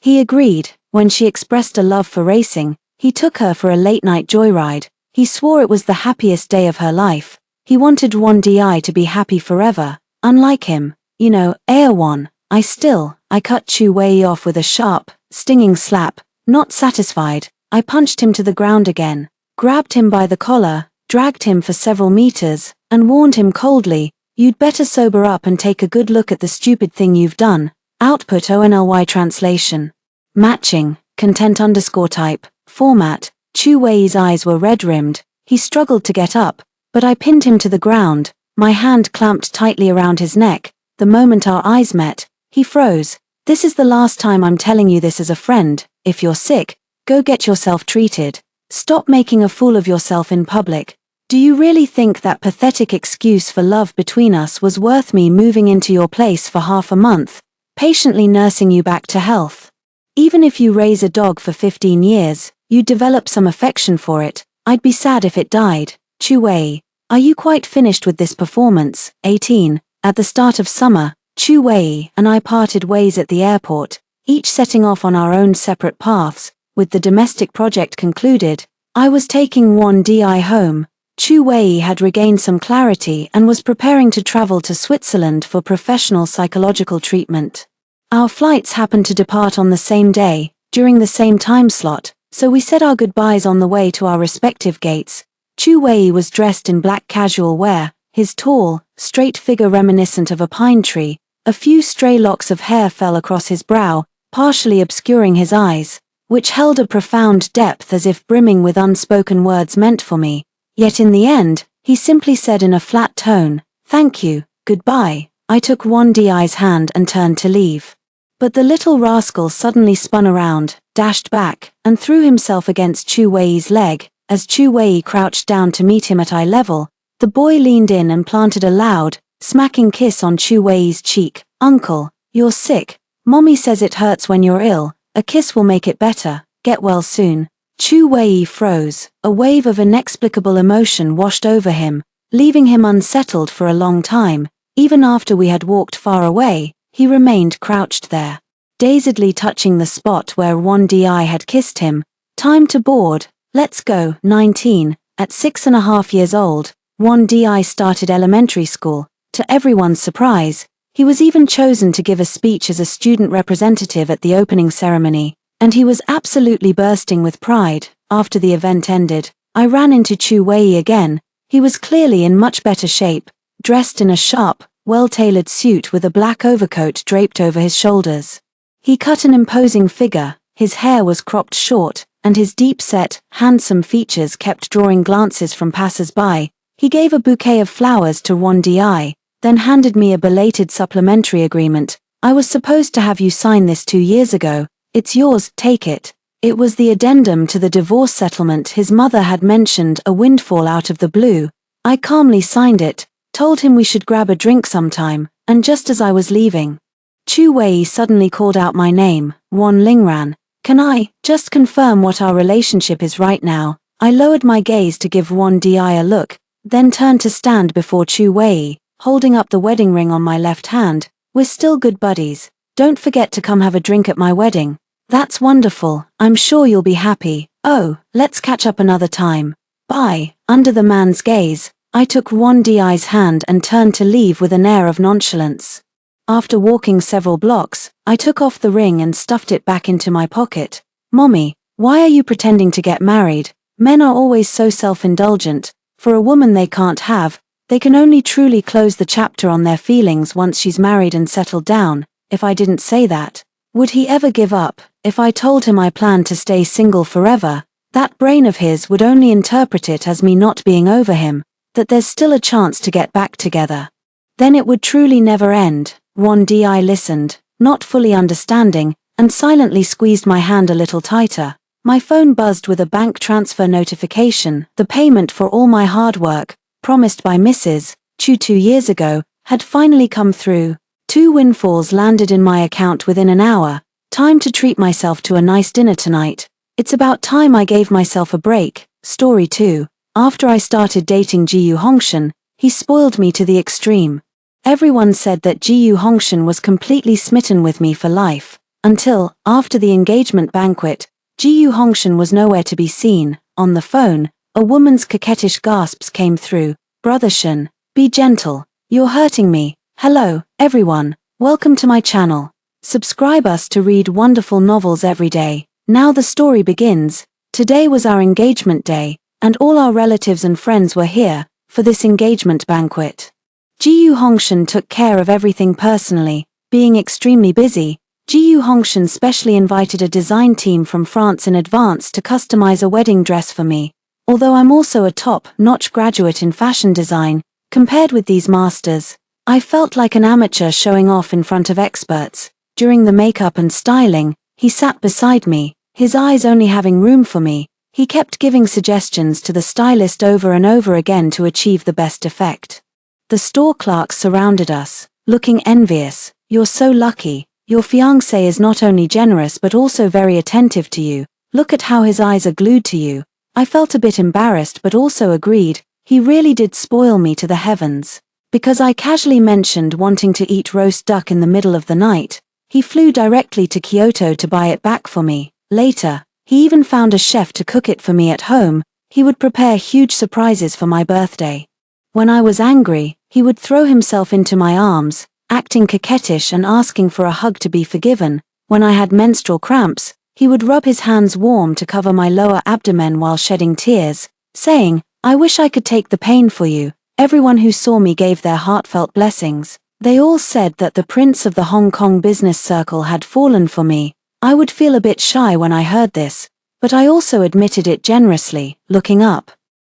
he agreed. When she expressed a love for racing, he took her for a late-night joyride. He swore it was the happiest day of her life. He wanted Ruan Di to be happy forever, unlike him. You know, Airwan. I cut Chu Wei off with a sharp, stinging slap. Not satisfied, I punched him to the ground again, grabbed him by the collar, dragged him for several meters, and warned him coldly, "You'd better sober up and take a good look at the stupid thing you've done." Output ONLY translation. Matching, content_type, format. Chu Wei's eyes were red-rimmed. He struggled to get up, but I pinned him to the ground, my hand clamped tightly around his neck. The moment our eyes met, he froze. "This is the last time I'm telling you this as a friend. If you're sick, go get yourself treated. Stop making a fool of yourself in public. Do you really think that pathetic excuse for love between us was worth me moving into your place for half a month, patiently nursing you back to health? Even if you raise a dog for 15 years, you'd develop some affection for it. I'd be sad if it died." Chu Wei, are you quite finished with this performance? 18. At the start of summer, Chu Wei and I parted ways at the airport, each setting off on our own separate paths. With the domestic project concluded, I was taking Ruan Di home. Chu Wei had regained some clarity and was preparing to travel to Switzerland for professional psychological treatment. Our flights happened to depart on the same day, during the same time slot, so we said our goodbyes on the way to our respective gates. Chu Wei was dressed in black casual wear, his tall, straight figure reminiscent of a pine tree. A few stray locks of hair fell across his brow, partially obscuring his eyes, which held a profound depth as if brimming with unspoken words meant for me. Yet in the end, he simply said in a flat tone, "Thank you, goodbye." I took Ruan Di's hand and turned to leave. But the little rascal suddenly spun around, dashed back, and threw himself against Chu Wei's leg. As Chu Wei crouched down to meet him at eye level, the boy leaned in and planted a loud, smacking kiss on Chu Wei's cheek. "Uncle, you're sick. Mommy says it hurts when you're ill. A kiss will make it better. Get well soon." Chu Wei froze. A wave of inexplicable emotion washed over him, leaving him unsettled for a long time. Even after we had walked far away, he remained crouched there, dazedly touching the spot where Ruan Di had kissed him. "Time to board. Let's go." 19. At 6.5 years old, Ruan Di started elementary school. To everyone's surprise, He was even chosen to give a speech as a student representative at the opening ceremony, and he was absolutely bursting with pride. After the event ended, I ran into Chu Wei again. He was clearly in much better shape, dressed in a sharp, well-tailored suit with a black overcoat draped over his shoulders. He cut an imposing figure, his hair was cropped short, and his deep-set, handsome features kept drawing glances from passers-by. He gave a bouquet of flowers to Wan Di, then handed me a belated supplementary agreement. I was supposed to have you sign this 2 years ago. It's yours, take it. It was the addendum to the divorce settlement. His mother had mentioned a windfall out of the blue. I calmly signed it, told him we should grab a drink sometime, and just as I was leaving, Chu Wei suddenly called out my name, Wan Lingran. Can I just confirm what our relationship is right now? I lowered my gaze to give Wan Di a look, then turned to stand before Chu Wei, holding up the wedding ring on my left hand. We're still good buddies. Don't forget to come have a drink at my wedding. That's wonderful. I'm sure you'll be happy. Oh, let's catch up another time. Bye. Under the man's gaze, I took Wan Di's hand and turned to leave with an air of nonchalance. After walking several blocks, I took off the ring and stuffed it back into my pocket. Mommy, why are you pretending to get married? Men are always so self-indulgent. For a woman they can't have. They can only truly close the chapter on their feelings once she's married and settled down. If I didn't say that, would he ever give up? If I told him I planned to stay single forever, that brain of his would only interpret it as me not being over him, that there's still a chance to get back together. Then it would truly never end. Wan Di listened, not fully understanding, and silently squeezed my hand a little tighter. My phone buzzed with a bank transfer notification. The payment for all my hard work, promised by Mrs. Chu 2 years ago, had finally come through. 2 windfalls landed in my account within an hour. Time to treat myself to a nice dinner tonight. It's about time I gave myself a break. Story 2. After I started dating Jiyu Hongshan, he spoiled me to the extreme. Everyone said that Jiyu Hongshan was completely smitten with me for life, until, after the engagement banquet, Jiyu Hongshan was nowhere to be seen. On the phone, a woman's coquettish gasps came through. Brother Shen, be gentle. You're hurting me. Hello, everyone. Welcome to my channel. Subscribe us to read wonderful novels every day. Now the story begins. Today was our engagement day, and all our relatives and friends were here for this engagement banquet. Jiyu Hongshan took care of everything personally. Being extremely busy, Jiyu Hongshan specially invited a design team from France in advance to customize a wedding dress for me. Although I'm also a top-notch graduate in fashion design, compared with these masters, I felt like an amateur showing off in front of experts. During the makeup and styling, he sat beside me, his eyes only having room for me. He kept giving suggestions to the stylist over and over again to achieve the best effect. The store clerks surrounded us, looking envious. You're so lucky. Your fiancé is not only generous but also very attentive to you. Look at how his eyes are glued to you. I felt a bit embarrassed but also agreed. He really did spoil me to the heavens. Because I casually mentioned wanting to eat roast duck in the middle of the night, he flew directly to Kyoto to buy it back for me. Later, he even found a chef to cook it for me at home. He would prepare huge surprises for my birthday. When I was angry, he would throw himself into my arms, acting coquettish and asking for a hug to be forgiven. When I had menstrual cramps, he would rub his hands warm to cover my lower abdomen while shedding tears, saying, "I wish I could take the pain for you." Everyone who saw me gave their heartfelt blessings. They all said that the prince of the Hong Kong business circle had fallen for me. I would feel a bit shy when I heard this, but I also admitted it generously. Looking up,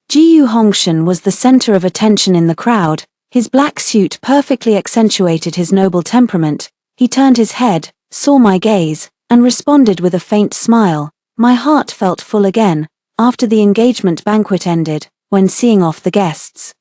Jiyu Hongshan was the center of attention in the crowd. His black suit perfectly accentuated his noble temperament. He turned his head, saw my gaze, and responded with a faint smile. My heart felt full again, after the engagement banquet ended, when seeing off the guests.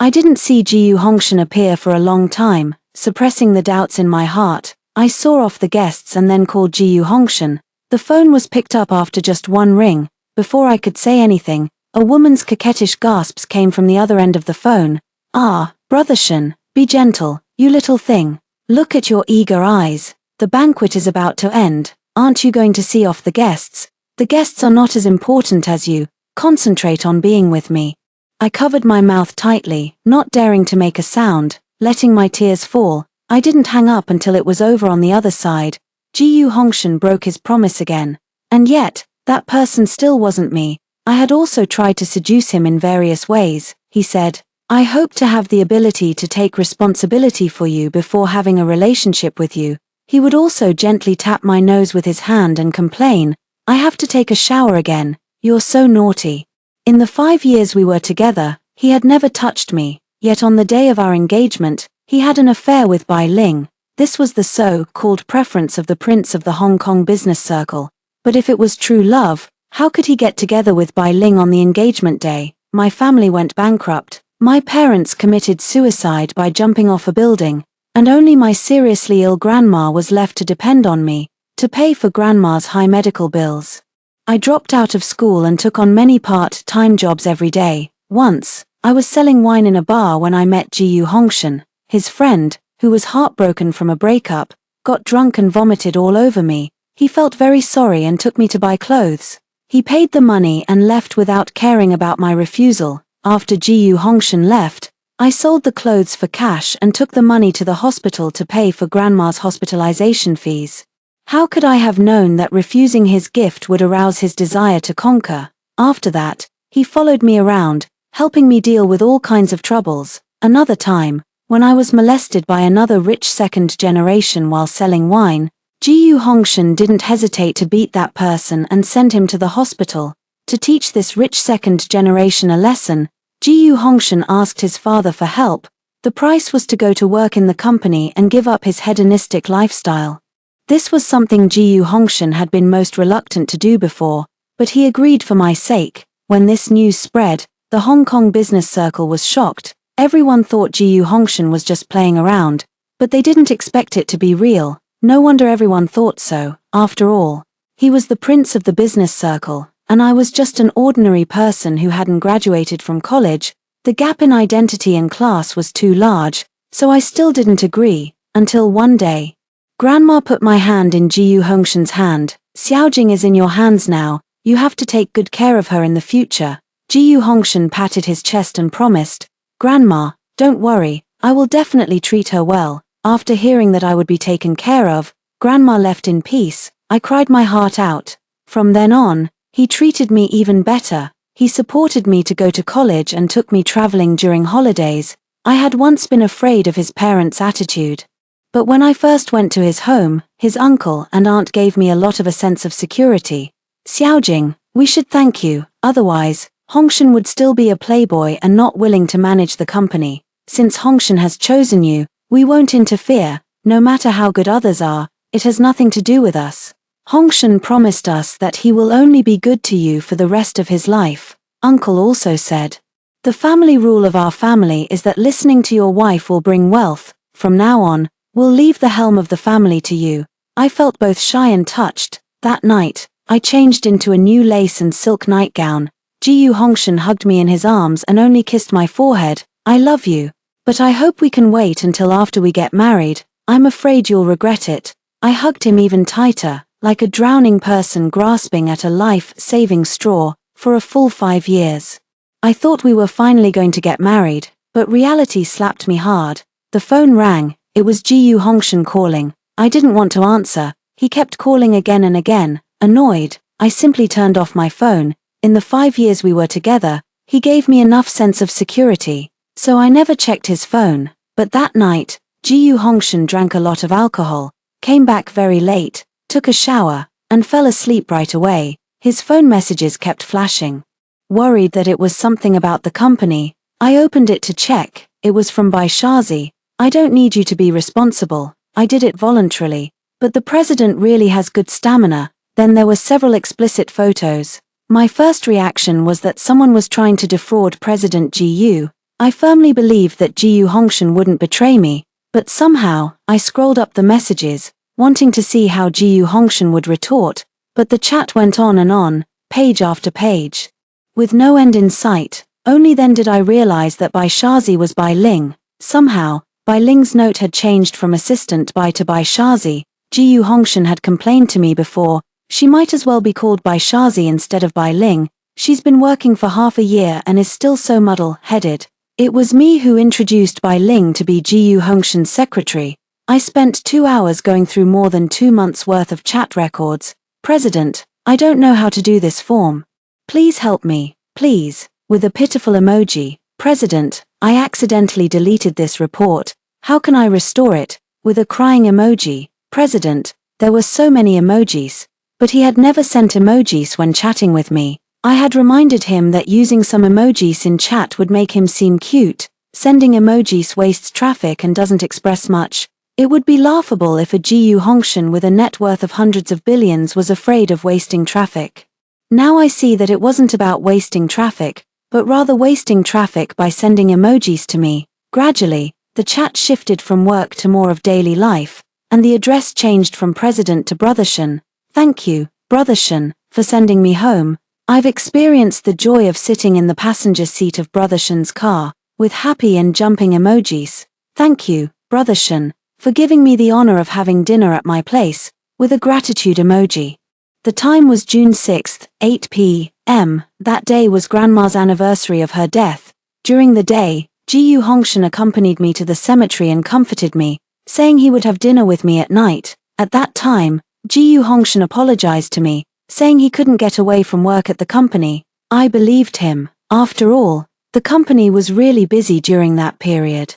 I didn't see Jiyu Hongshan appear for a long time. Suppressing the doubts in my heart, I saw off the guests and then called Jiyu Hongshan. The phone was picked up after just one ring. Before I could say anything, a woman's coquettish gasps came from the other end of the phone. "Ah, Brother Shen, be gentle, you little thing. Look at your eager eyes. The banquet is about to end. Aren't you going to see off the guests? The guests are not as important as you. Concentrate on being with me." I covered my mouth tightly, not daring to make a sound, letting my tears fall. I didn't hang up until it was over on the other side. Ji-Yu Hongshan broke his promise again. And yet, that person still wasn't me. I had also tried to seduce him in various ways. He said, I hope to have the ability to take responsibility for you before having a relationship with you. He would also gently tap my nose with his hand and complain, I have to take a shower again, you're so naughty. In the 5 years we were together, he had never touched me, yet on the day of our engagement, he had an affair with Bai Ling. This was the so-called preference of the prince of the Hong Kong business circle. But if it was true love, how could he get together with Bai Ling on the engagement day? My family went bankrupt. My parents committed suicide by jumping off a building, and only my seriously ill grandma was left to depend on me, to pay for grandma's high medical bills. I dropped out of school and took on many part-time jobs every day. Once, I was selling wine in a bar when I met Ji-Yu Hongshan. His friend, who was heartbroken from a breakup, got drunk and vomited all over me. He felt very sorry and took me to buy clothes. He paid the money and left without caring about my refusal. After Ji-Yu Hongshan left, I sold the clothes for cash and took the money to the hospital to pay for grandma's hospitalization fees. How could I have known that refusing his gift would arouse his desire to conquer? After that, he followed me around, helping me deal with all kinds of troubles. Another time, when I was molested by another rich second generation while selling wine, Ji-Yu Hongshan didn't hesitate to beat that person and send him to the hospital. To teach this rich second generation a lesson, Ji-Yu Hongshan asked his father for help. The price was to go to work in the company and give up his hedonistic lifestyle. This was something Ji-Yu Hongshan had been most reluctant to do before, but he agreed for my sake. When this news spread, the Hong Kong business circle was shocked. Everyone thought Ji-Yu Hongshan was just playing around, but they didn't expect it to be real. No wonder everyone thought so. After all, he was the prince of the business circle, and I was just an ordinary person who hadn't graduated from college. The gap in identity and class was too large, so I still didn't agree, until one day. Grandma put my hand in Ji-Yu Hongshan's hand. Xiaojing is in your hands now, you have to take good care of her in the future. Ji-Yu Hongshan patted his chest and promised, Grandma, don't worry, I will definitely treat her well. After hearing that I would be taken care of, Grandma left in peace. I cried my heart out. From then on, he treated me even better. He supported me to go to college and took me traveling during holidays. I had once been afraid of his parents' attitude. But when I first went to his home, his uncle and aunt gave me a lot of a sense of security. Xiaojing, we should thank you, otherwise, Hongshan would still be a playboy and not willing to manage the company. Since Hongshan has chosen you, we won't interfere, no matter how good others are, it has nothing to do with us. Hongshan promised us that he will only be good to you for the rest of his life. Uncle also said, the family rule of our family is that listening to your wife will bring wealth. From now on, we'll leave the helm of the family to you. I felt both shy and touched. That night, I changed into a new lace and silk nightgown. Ji-Yu Hongshan hugged me in his arms and only kissed my forehead. I love you. But I hope we can wait until after we get married. I'm afraid you'll regret it. I hugged him even tighter, like a drowning person grasping at a life-saving straw, for a full 5 years. I thought we were finally going to get married, but reality slapped me hard. The phone rang. It was Ji-Yu Hongshan calling. I didn't want to answer. He kept calling again and again. Annoyed, I simply turned off my phone. In the 5 years we were together, he gave me enough sense of security, so I never checked his phone. But that night, Ji-Yu Hongshan drank a lot of alcohol, came back very late, took a shower, and fell asleep right away. His phone messages kept flashing. Worried that it was something about the company, I opened it to check. It was from Bai Shazi. I don't need you to be responsible. I did it voluntarily. But the president really has good stamina. Then there were several explicit photos. My first reaction was that someone was trying to defraud President Ji-Yu. I firmly believed that Ji-Yu Hongshan wouldn't betray me. But somehow, I scrolled up the messages, wanting to see how Ji-Yu Hongshan would retort. But the chat went on, page after page, with no end in sight. Only then did I realize that Bai Shazi was Bai Ling. Somehow, Bai Ling's note had changed from assistant Bai to Bai Shazi. Ji-Yu Hongshan had complained to me before, she might as well be called Bai Shazi instead of Bai Ling. She's been working for half a year and is still so muddle-headed. It was me who introduced Bai Ling to be Ji-Yu Hongshan's secretary. I spent 2 hours going through more than 2 months worth of chat records. President, I don't know how to do this form. Please help me, please, with a pitiful emoji. President, I accidentally deleted this report. How can I restore it? With a crying emoji. President, there were so many emojis. But he had never sent emojis when chatting with me. I had reminded him that using some emojis in chat would make him seem cute. Sending emojis wastes traffic and doesn't express much. It would be laughable if a Gu Hongshan with a net worth of hundreds of billions was afraid of wasting traffic. Now I see that it wasn't about wasting traffic, but rather wasting traffic by sending emojis to me. Gradually, the chat shifted from work to more of daily life, and the address changed from President to Brothershan. Thank you, Brothershan, for sending me home. I've experienced the joy of sitting in the passenger seat of Brothershan's car, with happy and jumping emojis. Thank you, Brothershan, for giving me the honor of having dinner at my place, with a gratitude emoji. The time was June 6, 8 p.m. That day was Grandma's anniversary of her death. During the day, Gu Hongshan accompanied me to the cemetery and comforted me, saying he would have dinner with me at night. At that time, Gu Hongshan apologized to me, saying he couldn't get away from work at the company. I believed him. After all, the company was really busy during that period.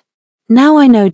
Now I know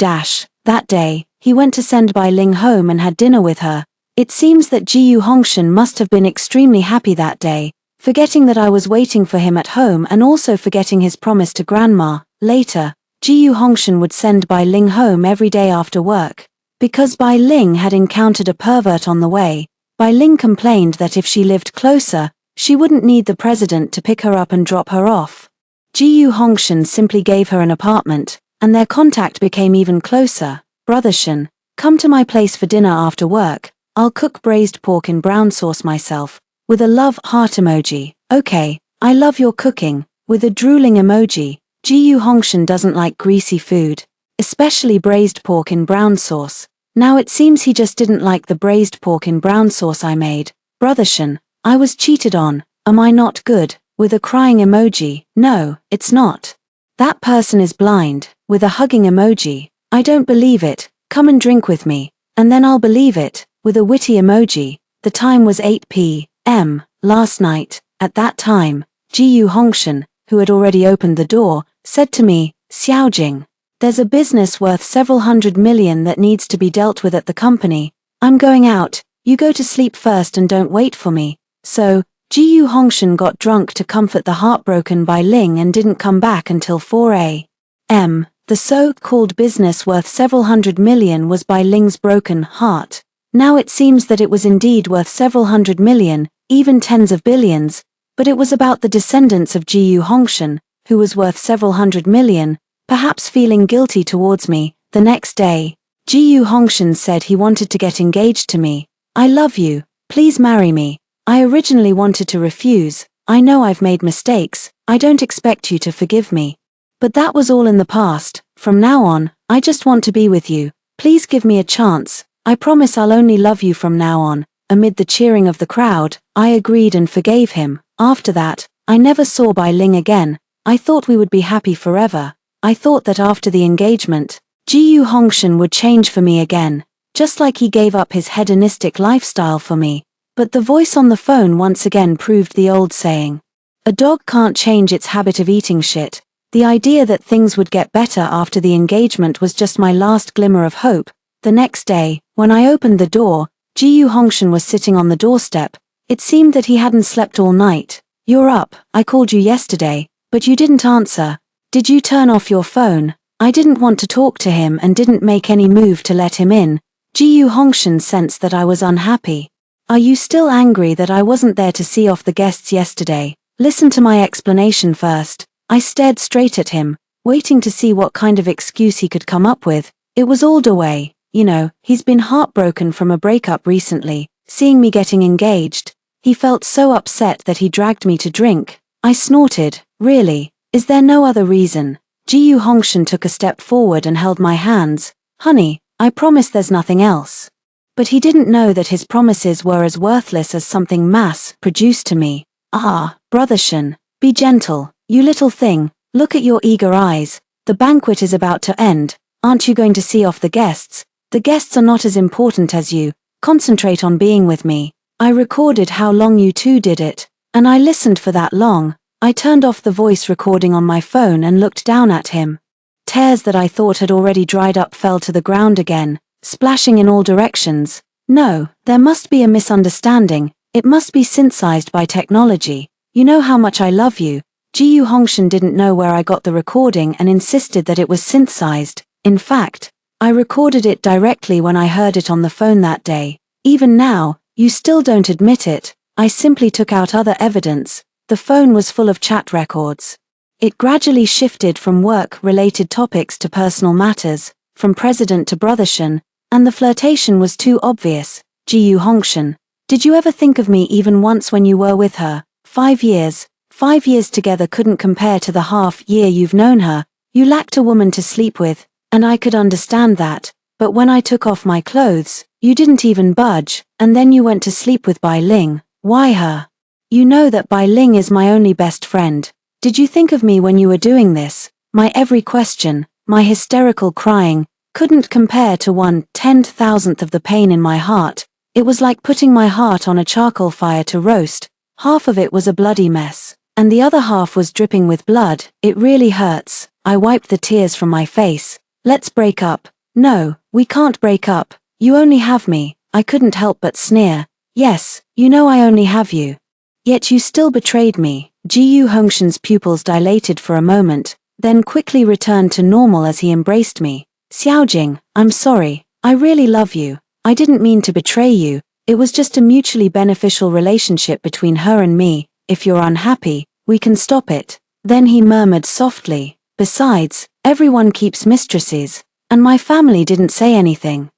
that day, he went to send Bai Ling home and had dinner with her. It seems that Gu Hongshan must have been extremely happy that day, forgetting that I was waiting for him at home and also forgetting his promise to Grandma. Later, Gu Hongshan would send Bai Ling home every day after work. Because Bai Ling had encountered a pervert on the way, Bai Ling complained that if she lived closer, she wouldn't need the president to pick her up and drop her off. Gu Hongshan simply gave her an apartment, and their contact became even closer. Brothershan, come to my place for dinner after work. I'll cook braised pork in brown sauce myself, with a love heart emoji. Okay, I love your cooking, with a drooling emoji. Gu Hongshan doesn't like greasy food, especially braised pork in brown sauce. Now it seems he just didn't like the braised pork in brown sauce I made. Brothershan, I was cheated on. Am I not good? With a crying emoji. No, it's not. That person is blind, with a hugging emoji. I don't believe it. Come and drink with me, and then I'll believe it, with a witty emoji. The time was 8 p.m. last night. At that time, Gu Hongshan, who had already opened the door, said to me, Xiaojing, there's a business worth several $100 million that needs to be dealt with at the company. I'm going out, you go to sleep first and don't wait for me. So, Gu Hongshan got drunk to comfort the heartbroken Bai Ling and didn't come back until 4 a.m. The so-called business worth several $100 million was Bai Ling's broken heart. Now it seems that it was indeed worth several $100 million, even tens of billions, but it was about the descendants of Gu Hongshan, who was worth several $100 million, perhaps feeling guilty towards me. The next day, Gu Hongshan said he wanted to get engaged to me. I love you, please marry me. I originally wanted to refuse. I know I've made mistakes, I don't expect you to forgive me. But that was all in the past. From now on, I just want to be with you. Please give me a chance. I promise I'll only love you from now on. Amid the cheering of the crowd, I agreed and forgave him. After that, I never saw Bai Ling again. I thought we would be happy forever. I thought that after the engagement, Gu Hongshan would change for me again, just like he gave up his hedonistic lifestyle for me. But the voice on the phone once again proved the old saying. A dog can't change its habit of eating shit. The idea that things would get better after the engagement was just my last glimmer of hope. The next day, when I opened the door, Gu Hongshan was sitting on the doorstep. It seemed that he hadn't slept all night. You're up, I called you yesterday, but you didn't answer. Did you turn off your phone? I didn't want to talk to him and didn't make any move to let him in. Gu Hongshan sensed that I was unhappy. Are you still angry that I wasn't there to see off the guests yesterday? Listen to my explanation first. I stared straight at him, waiting to see what kind of excuse he could come up with. It was all the way. You know, he's been heartbroken from a breakup recently, seeing me getting engaged. He felt so upset that he dragged me to drink. I snorted. Really? Is there no other reason? Gu Hongshan took a step forward and held my hands. Honey, I promise there's nothing else. But he didn't know that his promises were as worthless as something mass-produced to me. Ah, Brothershan, be gentle. You little thing, look at your eager eyes. The banquet is about to end. Aren't you going to see off the guests? The guests are not as important as you. Concentrate on being with me. I recorded how long you two did it, and I listened for that long. I turned off the voice recording on my phone and looked down at him. Tears that I thought had already dried up fell to the ground again, splashing in all directions. No, there must be a misunderstanding. It must be synthesized by technology. You know how much I love you. Ji Hongshan didn't know where I got the recording and insisted that it was synthesized. In fact, I recorded it directly when I heard it on the phone that day. Even now, you still don't admit it. I simply took out other evidence. The phone was full of chat records. It gradually shifted from work-related topics to personal matters, from president to brothershan, and the flirtation was too obvious. Ji Hongshan, did you ever think of me even once when you were with her? 5 years. 5 years together couldn't compare to the half-year you've known her. You lacked a woman to sleep with, and I could understand that, but when I took off my clothes, you didn't even budge, and then you went to sleep with Bai Ling. Why her? You know that Bai Ling is my only best friend. Did you think of me when you were doing this? My every question, my hysterical crying, couldn't compare to 1/10,000th of the pain in my heart. It was like putting my heart on a charcoal fire to roast. Half of it was a bloody mess, and the other half was dripping with blood. It really hurts. I wiped the tears from my face. Let's break up. No, we can't break up. You only have me. I couldn't help but sneer. Yes, you know I only have you. Yet you still betrayed me. Ji Hongshan's pupils dilated for a moment, then quickly returned to normal as he embraced me. Xiaojing, I'm sorry. I really love you. I didn't mean to betray you. It was just a mutually beneficial relationship between her and me. If you're unhappy, we can stop it. Then he murmured softly, besides, everyone keeps mistresses, and my family didn't say anything.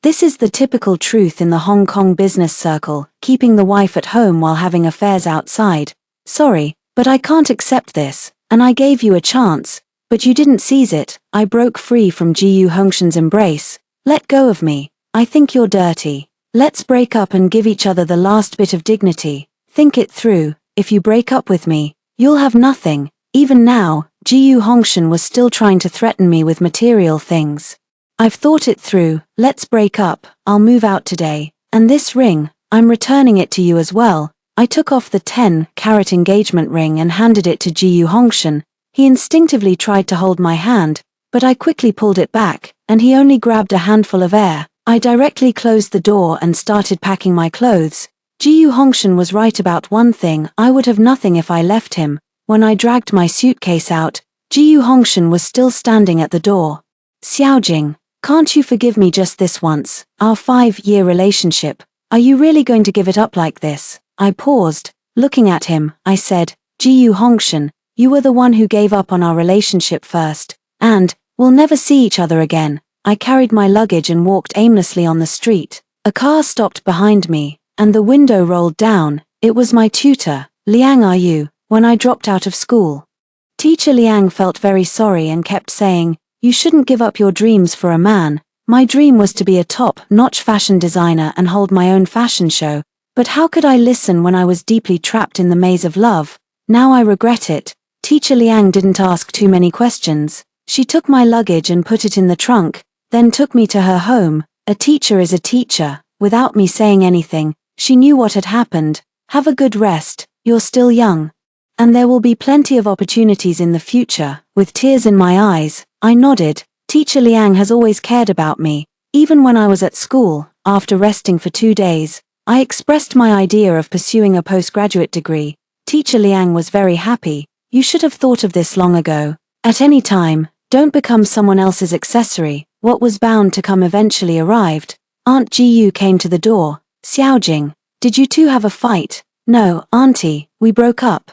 This is the typical truth in the Hong Kong business circle, keeping the wife at home while having affairs outside. Sorry, but I can't accept this, and I gave you a chance, but you didn't seize it. I broke free from Ji Hongshan's embrace. Let go of me. I think you're dirty. Let's break up and give each other the last bit of dignity. Think it through. If you break up with me, you'll have nothing. Even now, Ji Hongshan was still trying to threaten me with material things. I've thought it through. Let's break up. I'll move out today. And this ring, I'm returning it to you as well. I took off the 10-carat engagement ring and handed it to Ji Hongshan. He instinctively tried to hold my hand, but I quickly pulled it back, and he only grabbed a handful of air. I directly closed the door and started packing my clothes. Ji Hongshan was right about one thing. I would have nothing if I left him. When I dragged my suitcase out, Ji Hongshan was still standing at the door. Xiaojing, can't you forgive me just this once? Our 5-year relationship. Are you really going to give it up like this? I paused. Looking at him, I said, Ji Hongshan, you were the one who gave up on our relationship first, and we'll never see each other again. I carried my luggage and walked aimlessly on the street. A car stopped behind me, and the window rolled down. It was my tutor. Liang, are you? When I dropped out of school. Teacher Liang felt very sorry and kept saying, you shouldn't give up your dreams for a man. My dream was to be a top-notch fashion designer and hold my own fashion show. But how could I listen when I was deeply trapped in the maze of love? Now I regret it. Teacher Liang didn't ask too many questions. She took my luggage and put it in the trunk, then took me to her home. A teacher is a teacher. Without me saying anything, she knew what had happened. Have a good rest. You're still young. And there will be plenty of opportunities in the future. With tears in my eyes, I nodded. Teacher Liang has always cared about me. Even when I was at school, after resting for 2 days, I expressed my idea of pursuing a postgraduate degree. Teacher Liang was very happy. You should have thought of this long ago. At any time, don't become someone else's accessory. What was bound to come eventually arrived. Aunt Ji came to the door. Xiaojing, did you two have a fight? No, Auntie, we broke up.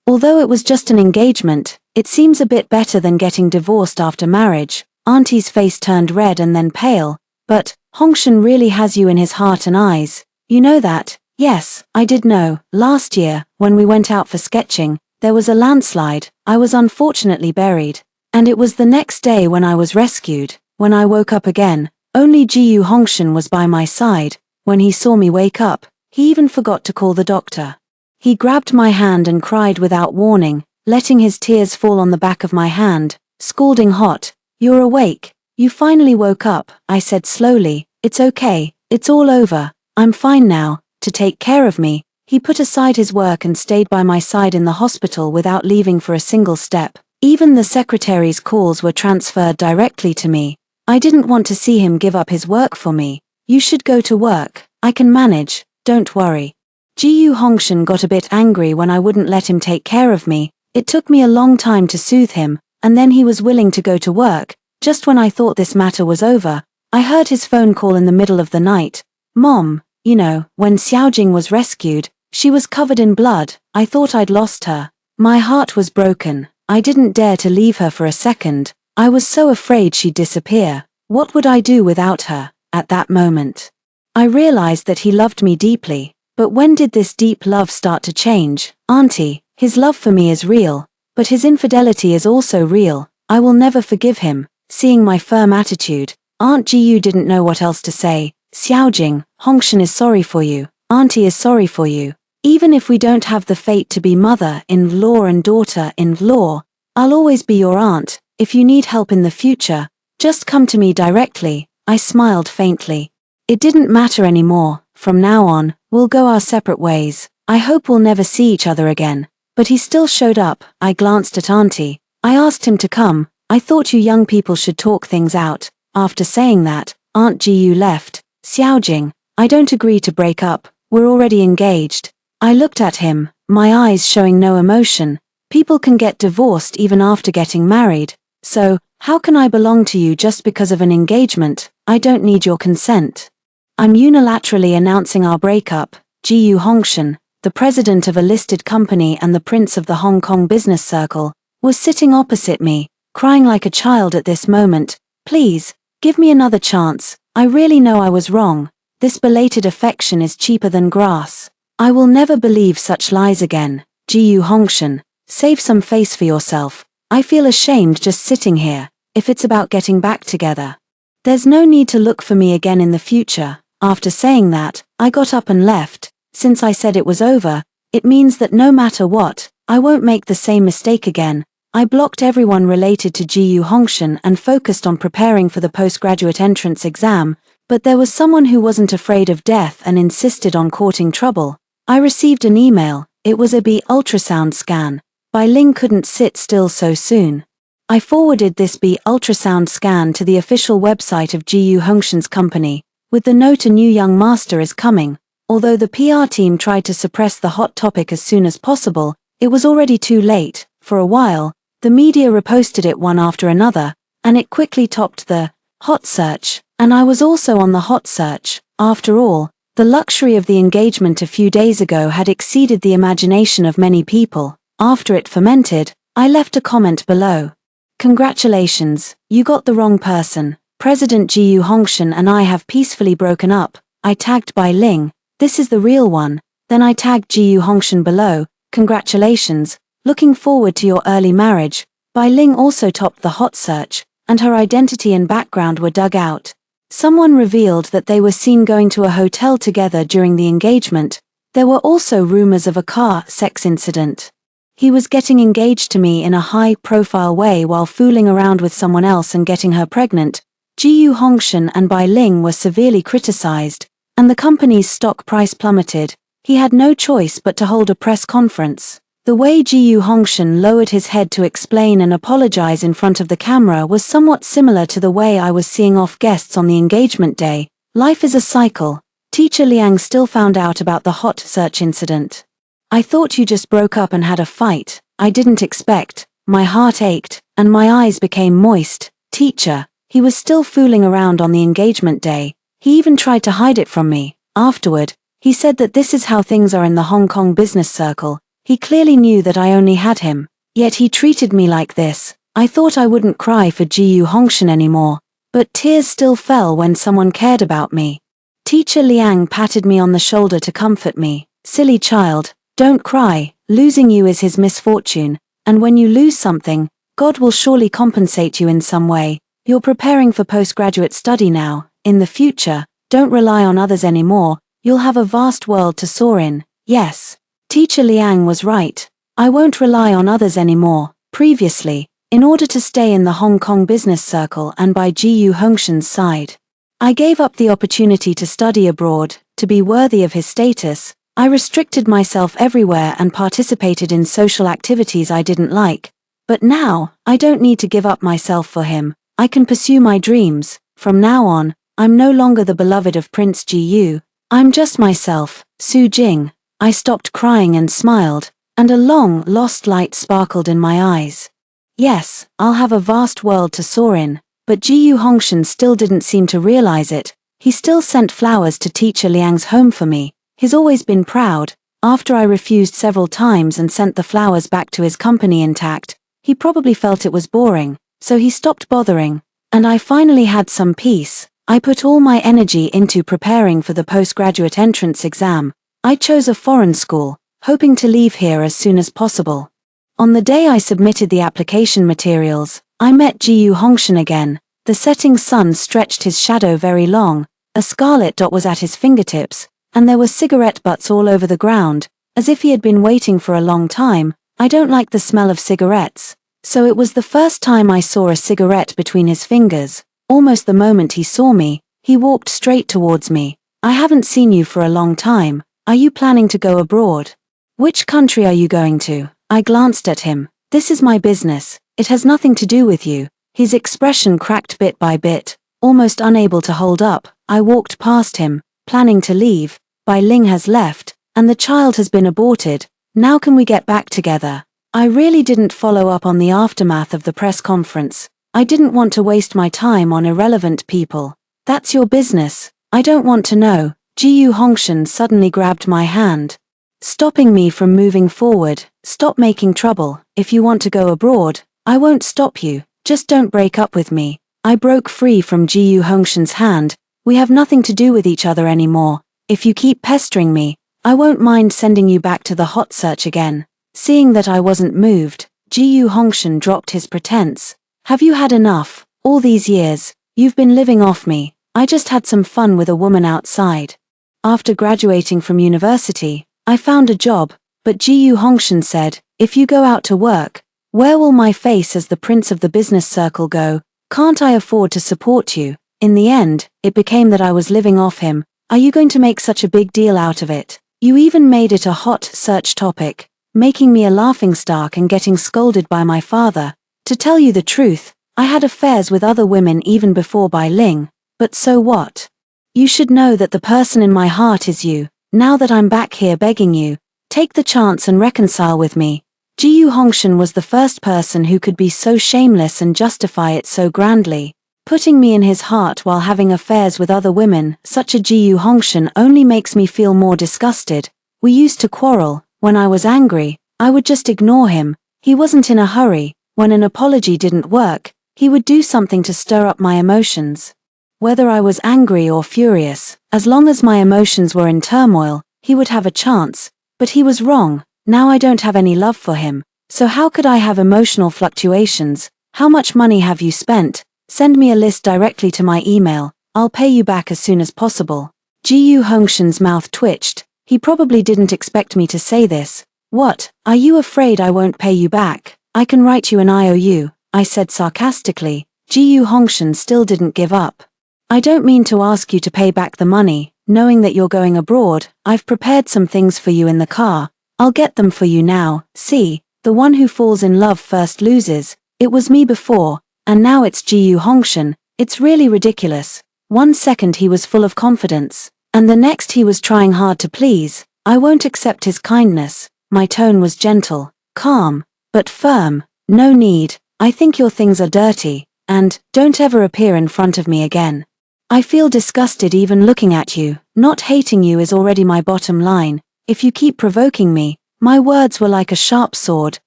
Although it was just an engagement, it seems a bit better than getting divorced after marriage. Auntie's face turned red and then pale. But, Hongshan really has you in his heart and eyes. You know that? Yes, I did know. Last year, when we went out for sketching, there was a landslide. I was unfortunately buried. And it was the next day when I was rescued. When I woke up again, only Ji Hongshan was by my side. When he saw me wake up, he even forgot to call the doctor. He grabbed my hand and cried without warning, letting his tears fall on the back of my hand, scalding hot. You're awake. You finally woke up, I said slowly. It's okay, it's all over, I'm fine now. To take care of me, he put aside his work and stayed by my side in the hospital without leaving for a single step. Even the secretary's calls were transferred directly to me. I didn't want to see him give up his work for me. You should go to work, I can manage, don't worry. Ji Hongshan got a bit angry when I wouldn't let him take care of me. It took me a long time to soothe him, and then he was willing to go to work. Just when I thought this matter was over, I heard his phone call in the middle of the night. Mom, you know, when Xiaojing was rescued, she was covered in blood. I thought I'd lost her. My heart was broken. I didn't dare to leave her for a second. I was so afraid she'd disappear. What would I do without her? At that moment, I realized that he loved me deeply. But when did this deep love start to change? Auntie, his love for me is real, but his infidelity is also real. I will never forgive him. Seeing my firm attitude, Aunt Jiyu didn't know what else to say. Xiaojing, Hongshan is sorry for you. Auntie is sorry for you. Even if we don't have the fate to be mother-in-law and daughter-in-law, I'll always be your aunt. If you need help in the future, just come to me directly. I smiled faintly. It didn't matter anymore. From now on, we'll go our separate ways. I hope we'll never see each other again. But he still showed up. I glanced at Auntie. I asked him to come. I thought you young people should talk things out. After saying that, Aunt Jiyu left. Xiaojing, I don't agree to break up. We're already engaged. I looked at him, my eyes showing no emotion. People can get divorced even after getting married. So, how can I belong to you just because of an engagement? I don't need your consent. I'm unilaterally announcing our breakup. Ji Hongshan, the president of a listed company and the prince of the Hong Kong business circle, was sitting opposite me, crying like a child at this moment. Please, give me another chance. I really know I was wrong. This belated affection is cheaper than grass. I will never believe such lies again. Ji Hongshan, save some face for yourself. I feel ashamed just sitting here. If it's about getting back together, there's no need to look for me again in the future. After saying that, I got up and left. Since I said it was over, it means that no matter what, I won't make the same mistake again. I blocked everyone related to Ji Hongshan and focused on preparing for the postgraduate entrance exam, but there was someone who wasn't afraid of death and insisted on courting trouble. I received an email. It was a B ultrasound scan. Bai Ling couldn't sit still so soon. I forwarded this B ultrasound scan to the official website of Ji Hongshan's company, with the note a new young master is coming. Although the PR team tried to suppress the hot topic as soon as possible, it was already too late. For a while, the media reposted it one after another, and it quickly topped the hot search, and I was also on the hot search. After all, the luxury of the engagement a few days ago had exceeded the imagination of many people. After it fermented, I left a comment below. Congratulations, you got the wrong person. President Ji Hongshan and I have peacefully broken up. I tagged Bai Ling. This is the real one. Then I tagged Ji Hongshan below. Congratulations, looking forward to your early marriage. Bai Ling also topped the hot search, and her identity and background were dug out. Someone revealed that they were seen going to a hotel together during the engagement. There were also rumors of a car sex incident. He was getting engaged to me in a high-profile way while fooling around with someone else and getting her pregnant. Ji Hongshan and Bai Ling were severely criticized, and the company's stock price plummeted. He had no choice but to hold a press conference. The way Ji Hongshan lowered his head to explain and apologize in front of the camera was somewhat similar to the way I was seeing off guests on the engagement day. Life is a cycle. Teacher Liang still found out about the hot search incident. I thought you just broke up and had a fight. I didn't expect. My heart ached, and my eyes became moist. Teacher, he was still fooling around on the engagement day. He even tried to hide it from me. Afterward, he said that this is how things are in the Hong Kong business circle. He clearly knew that I only had him. Yet he treated me like this. I thought I wouldn't cry for Ji Hongshan anymore, but tears still fell when someone cared about me. Teacher Liang patted me on the shoulder to comfort me. Silly child, don't cry. Losing you is his misfortune, and when you lose something, God will surely compensate you in some way. You're preparing for postgraduate study now. In the future, don't rely on others anymore. You'll have a vast world to soar in. Yes. Teacher Liang was right. I won't rely on others anymore. Previously, in order to stay in the Hong Kong business circle and by Ji Hongshan's side. I gave up the opportunity to study abroad, to be worthy of his status. I restricted myself everywhere and participated in social activities I didn't like. But now, I don't need to give up myself for him. I can pursue my dreams. From now on, I'm no longer the beloved of Prince Ji. I'm just myself, Su Jing. I stopped crying and smiled, and a long, lost light sparkled in my eyes. Yes, I'll have a vast world to soar in, but Ji Hongshan still didn't seem to realize it. He still sent flowers to teacher Liang's home for me. He's always been proud. After I refused several times and sent the flowers back to his company intact, he probably felt it was boring, so he stopped bothering, and I finally had some peace. I put all my energy into preparing for the postgraduate entrance exam. I chose a foreign school, hoping to leave here as soon as possible. On the day I submitted the application materials, I met Ji Hongshan again. The setting sun stretched his shadow very long, a scarlet dot was at his fingertips, and there were cigarette butts all over the ground, as if he had been waiting for a long time. I don't like the smell of cigarettes, so it was the first time I saw a cigarette between his fingers. Almost the moment he saw me, he walked straight towards me. I haven't seen you for a long time. Are you planning to go abroad? Which country are you going to? I glanced at him. This is my business. It has nothing to do with you. His expression cracked bit by bit, almost unable to hold up. I walked past him, planning to leave. Bai Ling has left, and the child has been aborted. Now can we get back together? I really didn't follow up on the aftermath of the press conference. I didn't want to waste my time on irrelevant people. That's your business. I don't want to know. Ji Hongshan suddenly grabbed my hand, stopping me from moving forward. Stop making trouble. If you want to go abroad, I won't stop you. Just don't break up with me. I broke free from Ji Hongshan's hand. We have nothing to do with each other anymore. If you keep pestering me, I won't mind sending you back to the hot search again. Seeing that I wasn't moved, Ji Hongshan dropped his pretense. Have you had enough? All these years, you've been living off me. I just had some fun with a woman outside. After graduating from university, I found a job, but Ji Hongshan said, if you go out to work, where will my face as the prince of the business circle go? Can't I afford to support you? In the end, it became that I was living off him. Are you going to make such a big deal out of it? You even made it a hot search topic, making me a laughingstock and getting scolded by my father. To tell you the truth, I had affairs with other women even before Bai Ling, but so what? You should know that the person in my heart is you. Now that I'm back here begging you, take the chance and reconcile with me. Ji Hongshan was the first person who could be so shameless and justify it so grandly, putting me in his heart while having affairs with other women. Such a Ji Hongshan only makes me feel more disgusted. We used to quarrel. When I was angry, I would just ignore him. He wasn't in a hurry. When an apology didn't work, he would do something to stir up my emotions. Whether I was angry or furious, as long as my emotions were in turmoil, he would have a chance. But he was wrong. Now I don't have any love for him. So how could I have emotional fluctuations? How much money have you spent? Send me a list directly to my email. I'll pay you back as soon as possible. Ji Hongshan's mouth twitched. He probably didn't expect me to say this. What, are you afraid I won't pay you back? I can write you an IOU, I said sarcastically. Ji Hongshan still didn't give up. I don't mean to ask you to pay back the money. Knowing that you're going abroad, I've prepared some things for you in the car. I'll get them for you now. See, the one who falls in love first loses. It was me before, and now it's Ji Hongshan. It's really ridiculous. 1 second he was full of confidence, and the next he was trying hard to please. I won't accept his kindness. My tone was gentle, calm, but firm. No need. I think your things are dirty, and don't ever appear in front of me again. I feel disgusted even looking at you. Not hating you is already my bottom line. If you keep provoking me, my words were like a sharp sword,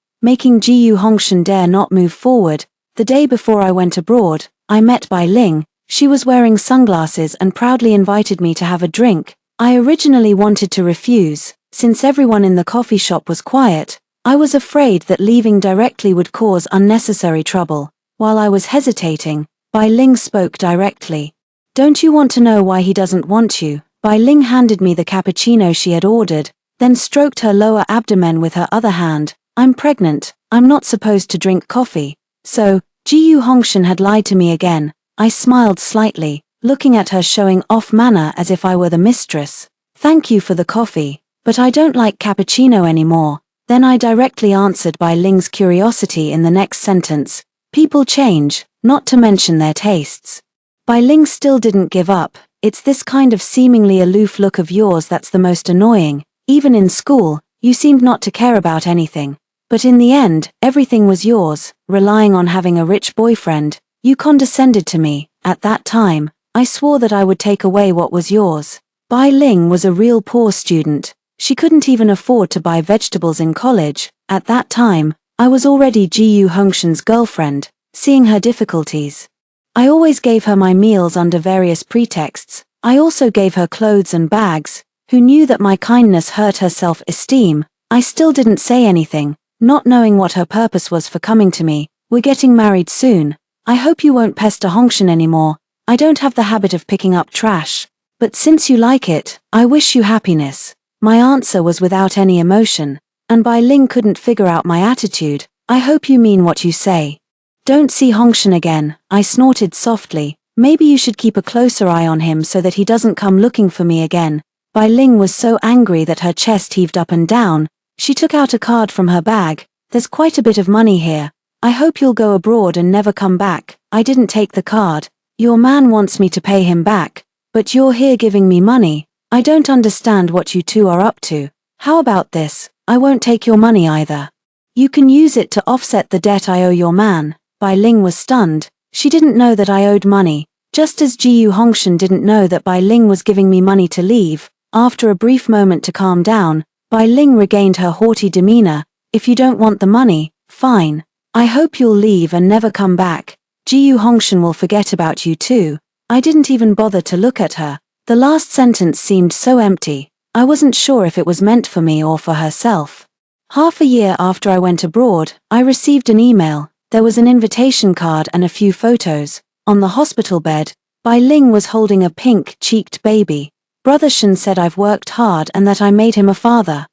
making Ji Hongshan dare not move forward. The day before I went abroad, I met Bai Ling. She was wearing sunglasses and proudly invited me to have a drink. I originally wanted to refuse. Since everyone in the coffee shop was quiet, I was afraid that leaving directly would cause unnecessary trouble. While I was hesitating, Bai Ling spoke directly. Don't you want to know why he doesn't want you? Bai Ling handed me the cappuccino she had ordered, then stroked her lower abdomen with her other hand. I'm pregnant. I'm not supposed to drink coffee. So, Ji Hongshan had lied to me again. I smiled slightly, looking at her showing off manner as if I were the mistress. Thank you for the coffee, but I don't like cappuccino anymore. Then I directly answered Bai Ling's curiosity in the next sentence. People change, not to mention their tastes. Bai Ling still didn't give up. It's this kind of seemingly aloof look of yours that's the most annoying. Even in school, you seemed not to care about anything. But in the end, everything was yours, relying on having a rich boyfriend. You condescended to me. At that time, I swore that I would take away what was yours. Bai Ling was a real poor student. She couldn't even afford to buy vegetables in college. At that time, I was already Ji Hongshan's girlfriend, seeing her difficulties. I always gave her my meals under various pretexts. I also gave her clothes and bags. Who knew that my kindness hurt her self-esteem? I still didn't say anything, not knowing what her purpose was for coming to me. We're getting married soon. I hope you won't pester Hongshan anymore. I don't have the habit of picking up trash. But since you like it, I wish you happiness. My answer was without any emotion, and Bai Ling couldn't figure out my attitude. I hope you mean what you say. Don't see Hongshan again, I snorted softly. Maybe you should keep a closer eye on him so that he doesn't come looking for me again. Bai Ling was so angry that her chest heaved up and down. She took out a card from her bag. There's quite a bit of money here. I hope you'll go abroad and never come back. I didn't take the card. Your man wants me to pay him back. But you're here giving me money. I don't understand what you two are up to. How about this? I won't take your money either. You can use it to offset the debt I owe your man. Bai Ling was stunned. She didn't know that I owed money, just as Ji Hongshan didn't know that Bai Ling was giving me money to leave. After a brief moment to calm down, Bai Ling regained her haughty demeanor. If you don't want the money, fine. I hope you'll leave and never come back. Ji Hongshan will forget about you too. I didn't even bother to look at her. The last sentence seemed so empty. I wasn't sure if it was meant for me or for herself. Half a year after I went abroad, I received an email. There was an invitation card and a few photos. On the hospital bed, Bai Ling was holding a pink-cheeked baby. Brother Shen said I've worked hard and that I made him a father.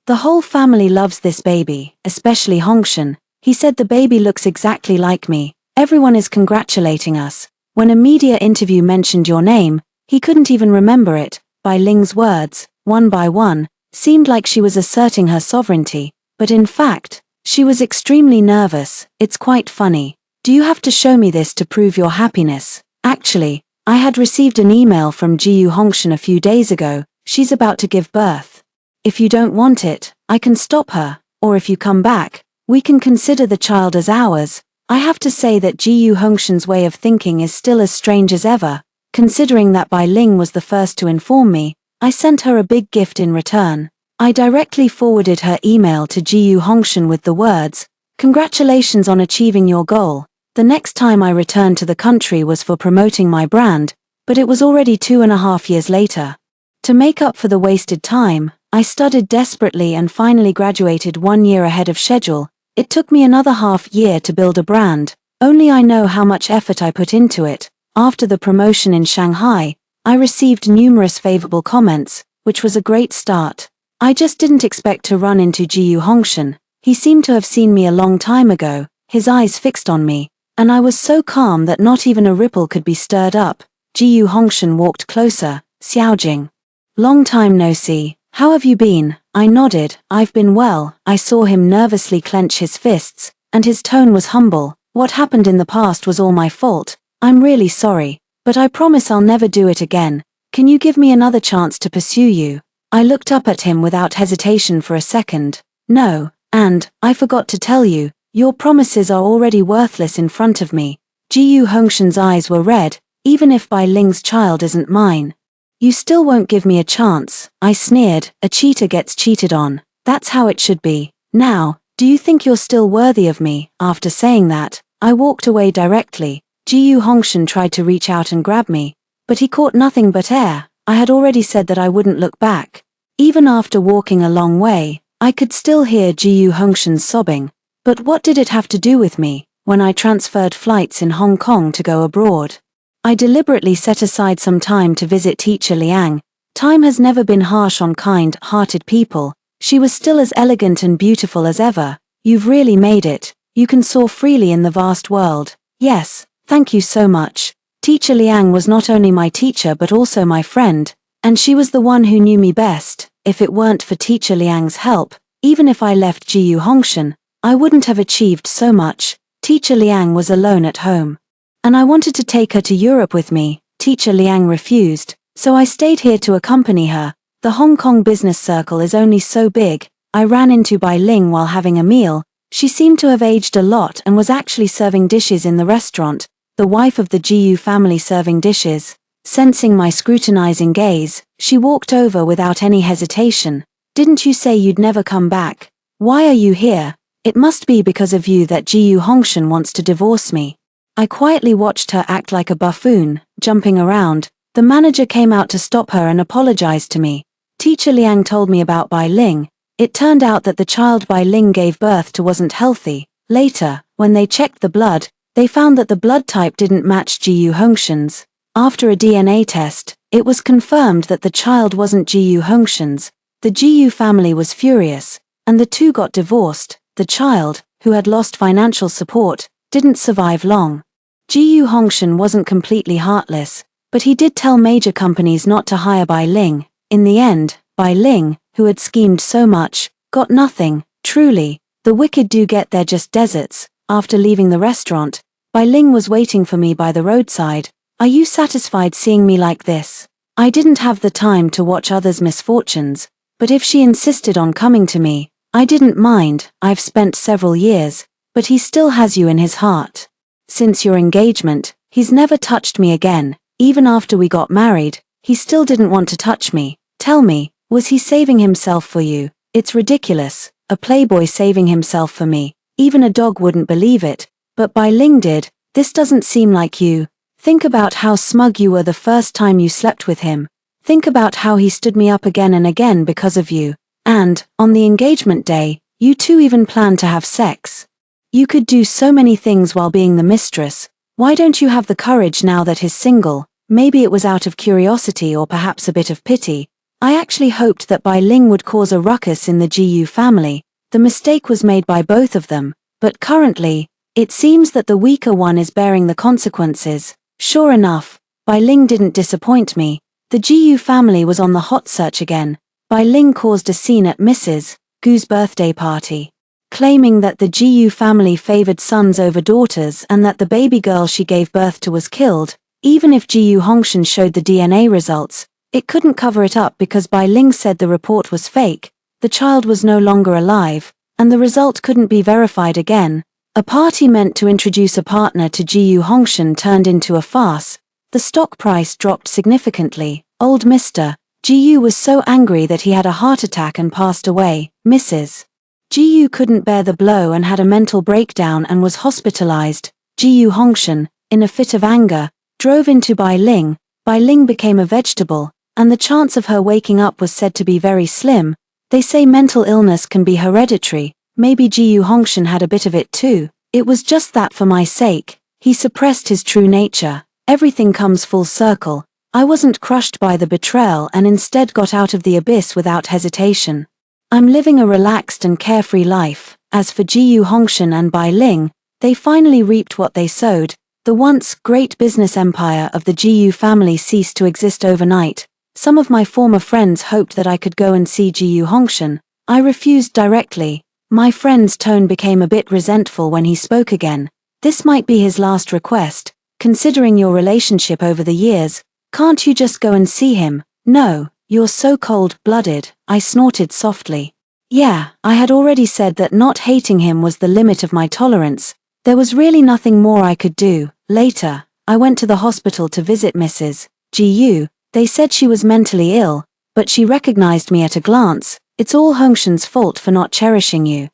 The whole family loves this baby, especially Hongshan. He said the baby looks exactly like me. Everyone is congratulating us. When a media interview mentioned your name, he couldn't even remember it. Bai Ling's words, one by one, seemed like she was asserting her sovereignty, but in fact, she was extremely nervous. It's quite funny. Do you have to show me this to prove your happiness? Actually, I had received an email from Ji Hongshan a few days ago. She's about to give birth. If you don't want it, I can stop her, or if you come back, we can consider the child as ours. I have to say that Ji Hongshan's way of thinking is still as strange as ever. Considering that Bai Ling was the first to inform me, I sent her a big gift in return. I directly forwarded her email to Ji Hongshan with the words, "Congratulations on achieving your goal." The next time I returned to the country was for promoting my brand, but it was already 2.5 years later. To make up for the wasted time, I studied desperately and finally graduated 1 year ahead of schedule. It took me another half year to build a brand. Only I know how much effort I put into it. After the promotion in Shanghai, I received numerous favorable comments, which was a great start. I just didn't expect to run into Ji Hongshan. He seemed to have seen me a long time ago, his eyes fixed on me, and I was so calm that not even a ripple could be stirred up. Ji Hongshan walked closer. "Xiaojing. Long time no see. How have you been?" I nodded. "I've been well." I saw him nervously clench his fists, and his tone was humble. "What happened in the past was all my fault. I'm really sorry, but I promise I'll never do it again. Can you give me another chance to pursue you?" I looked up at him without hesitation for a second. "No, and, I forgot to tell you, your promises are already worthless in front of me." Ji Hongshan's eyes were red. "Even if Bai Ling's child isn't mine, you still won't give me a chance." I sneered. "A cheater gets cheated on. That's how it should be. Now, do you think you're still worthy of me?" After saying that, I walked away directly. Ji Hongshan tried to reach out and grab me, but he caught nothing but air. I had already said that I wouldn't look back. Even after walking a long way, I could still hear Ji Hongshan's sobbing. But what did it have to do with me, when I transferred flights in Hong Kong to go abroad? I deliberately set aside some time to visit teacher Liang. Time has never been harsh on kind-hearted people. She was still as elegant and beautiful as ever. "You've really made it. You can soar freely in the vast world. Yes, thank you so much. Teacher Liang was not only my teacher but also my friend, and she was the one who knew me best. If it weren't for Teacher Liang's help, even if I left Jiyu Hongshan, I wouldn't have achieved so much. Teacher Liang was alone at home. And I wanted to take her to Europe with me. Teacher Liang refused, so I stayed here to accompany her. The Hong Kong business circle is only so big. I ran into Bai Ling while having a meal. She seemed to have aged a lot and was actually serving dishes in the restaurant, the wife of the Jiyu family serving dishes. Sensing my scrutinizing gaze, she walked over without any hesitation. Didn't you say you'd never come back? Why are you here? It must be because of you that Jiyu Hongshan wants to divorce me. I quietly watched her act like a buffoon, jumping around. The manager came out to stop her and apologized to me. Teacher Liang told me about Bai Ling. It turned out that the child Bai Ling gave birth to wasn't healthy. Later, when they checked the blood, they found that the blood type didn't match Jiyu Hongshan's. After a DNA test, it was confirmed that the child wasn't Jiyu Hongshan's. The Jiyu family was furious, and the two got divorced. The child, who had lost financial support, didn't survive long. Jiyu Hongshan wasn't completely heartless, but he did tell major companies not to hire Bai Ling. In the end, Bai Ling, who had schemed so much, got nothing. Truly, the wicked do get their just desserts. After leaving the restaurant, Bai Ling was waiting for me by the roadside. Are you satisfied seeing me like this? I didn't have the time to watch others' misfortunes, but if she insisted on coming to me, I didn't mind. I've spent several years, but he still has you in his heart. Since your engagement, he's never touched me again. Even after we got married, he still didn't want to touch me. Tell me, was he saving himself for you? It's ridiculous. A playboy saving himself for me. Even a dog wouldn't believe it. But Bai Ling did. This doesn't seem like you. Think about how smug you were the first time you slept with him. Think about how he stood me up again and again because of you. And, on the engagement day, you two even planned to have sex. You could do so many things while being the mistress. Why don't you have the courage now that he's single? Maybe it was out of curiosity or perhaps a bit of pity. I actually hoped that Bai Ling would cause a ruckus in the Jiyu family. The mistake was made by both of them, but currently, it seems that the weaker one is bearing the consequences. Sure enough, Bai Ling didn't disappoint me. The Jiyu family was on the hot search again. Bai Ling caused a scene at Mrs. Gu's birthday party, claiming that the Jiyu family favored sons over daughters and that the baby girl she gave birth to was killed. Even if Jiyu Hongshan showed the DNA results, it couldn't cover it up because Bai Ling said the report was fake. The child was no longer alive, and the result couldn't be verified again. A party meant to introduce a partner to Jiyu Hongshan turned into a farce. The stock price dropped significantly. Old Mr. Jiyu was so angry that he had a heart attack and passed away. Mrs. Jiyu couldn't bear the blow and had a mental breakdown and was hospitalized. Jiyu Hongshan, in a fit of anger, drove into Bai Ling. Bai Ling became a vegetable, and the chance of her waking up was said to be very slim. They say mental illness can be hereditary. Maybe Jiyu Hongshan had a bit of it too. It was just that for my sake. He suppressed his true nature. Everything comes full circle. I wasn't crushed by the betrayal and instead got out of the abyss without hesitation. I'm living a relaxed and carefree life. As for Jiyu Hongshan and Bai Ling, they finally reaped what they sowed. The once great business empire of the Jiyu family ceased to exist overnight. Some of my former friends hoped that I could go and see Jiyu Hongshan. I refused directly. My friend's tone became a bit resentful when he spoke again. This might be his last request. Considering your relationship over the years, can't you just go and see him? No, you're so cold-blooded, I snorted softly. Yeah, I had already said that not hating him was the limit of my tolerance. There was really nothing more I could do. Later, I went to the hospital to visit Mrs. Jiyu. They said she was mentally ill, but she recognized me at a glance. It's all Hongshan's fault for not cherishing you.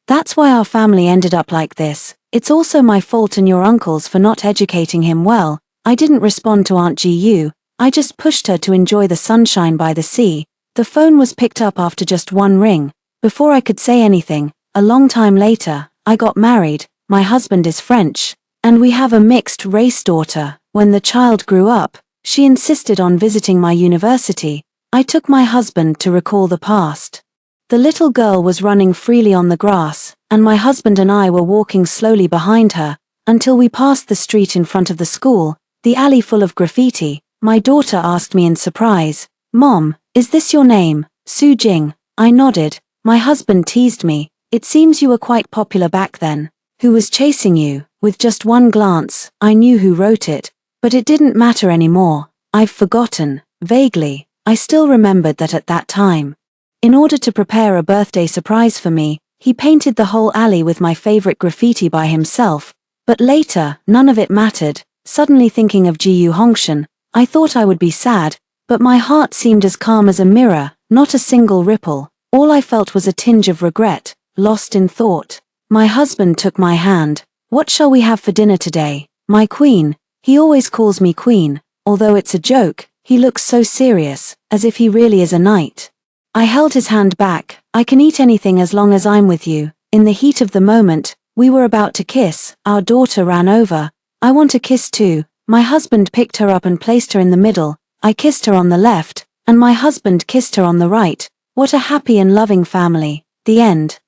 That's why our family ended up like this. It's also my fault and your uncle's for not educating him well. I didn't respond to Aunt Jiyu. I just pushed her to enjoy the sunshine by the sea. The phone was picked up after just one ring. Before I could say anything, a long time later, I got married. My husband is French, and we have a mixed-race daughter. When the child grew up, she insisted on visiting my university. I took my husband to recall the past. The little girl was running freely on the grass, and my husband and I were walking slowly behind her, until we passed the street in front of the school, the alley full of graffiti. My daughter asked me in surprise, "Mom, is this your name, Su Jing?" I nodded. My husband teased me, "It seems you were quite popular back then. Who was chasing you?" With just one glance, I knew who wrote it, but it didn't matter anymore. I've forgotten. Vaguely, I still remembered that at that time, in order to prepare a birthday surprise for me, he painted the whole alley with my favorite graffiti by himself. But later, none of it mattered. Suddenly thinking of Jiyu Hongshan, I thought I would be sad, but my heart seemed as calm as a mirror, not a single ripple. All I felt was a tinge of regret, lost in thought. My husband took my hand. "What shall we have for dinner today, my queen?" He always calls me queen, although it's a joke. He looks so serious, as if he really is a knight. I held his hand back. "I can eat anything as long as I'm with you." In the heat of the moment, we were about to kiss. Our daughter ran over. "I want a kiss too." My husband picked her up and placed her in the middle. I kissed her on the left, and my husband kissed her on the right. What a happy and loving family. The end.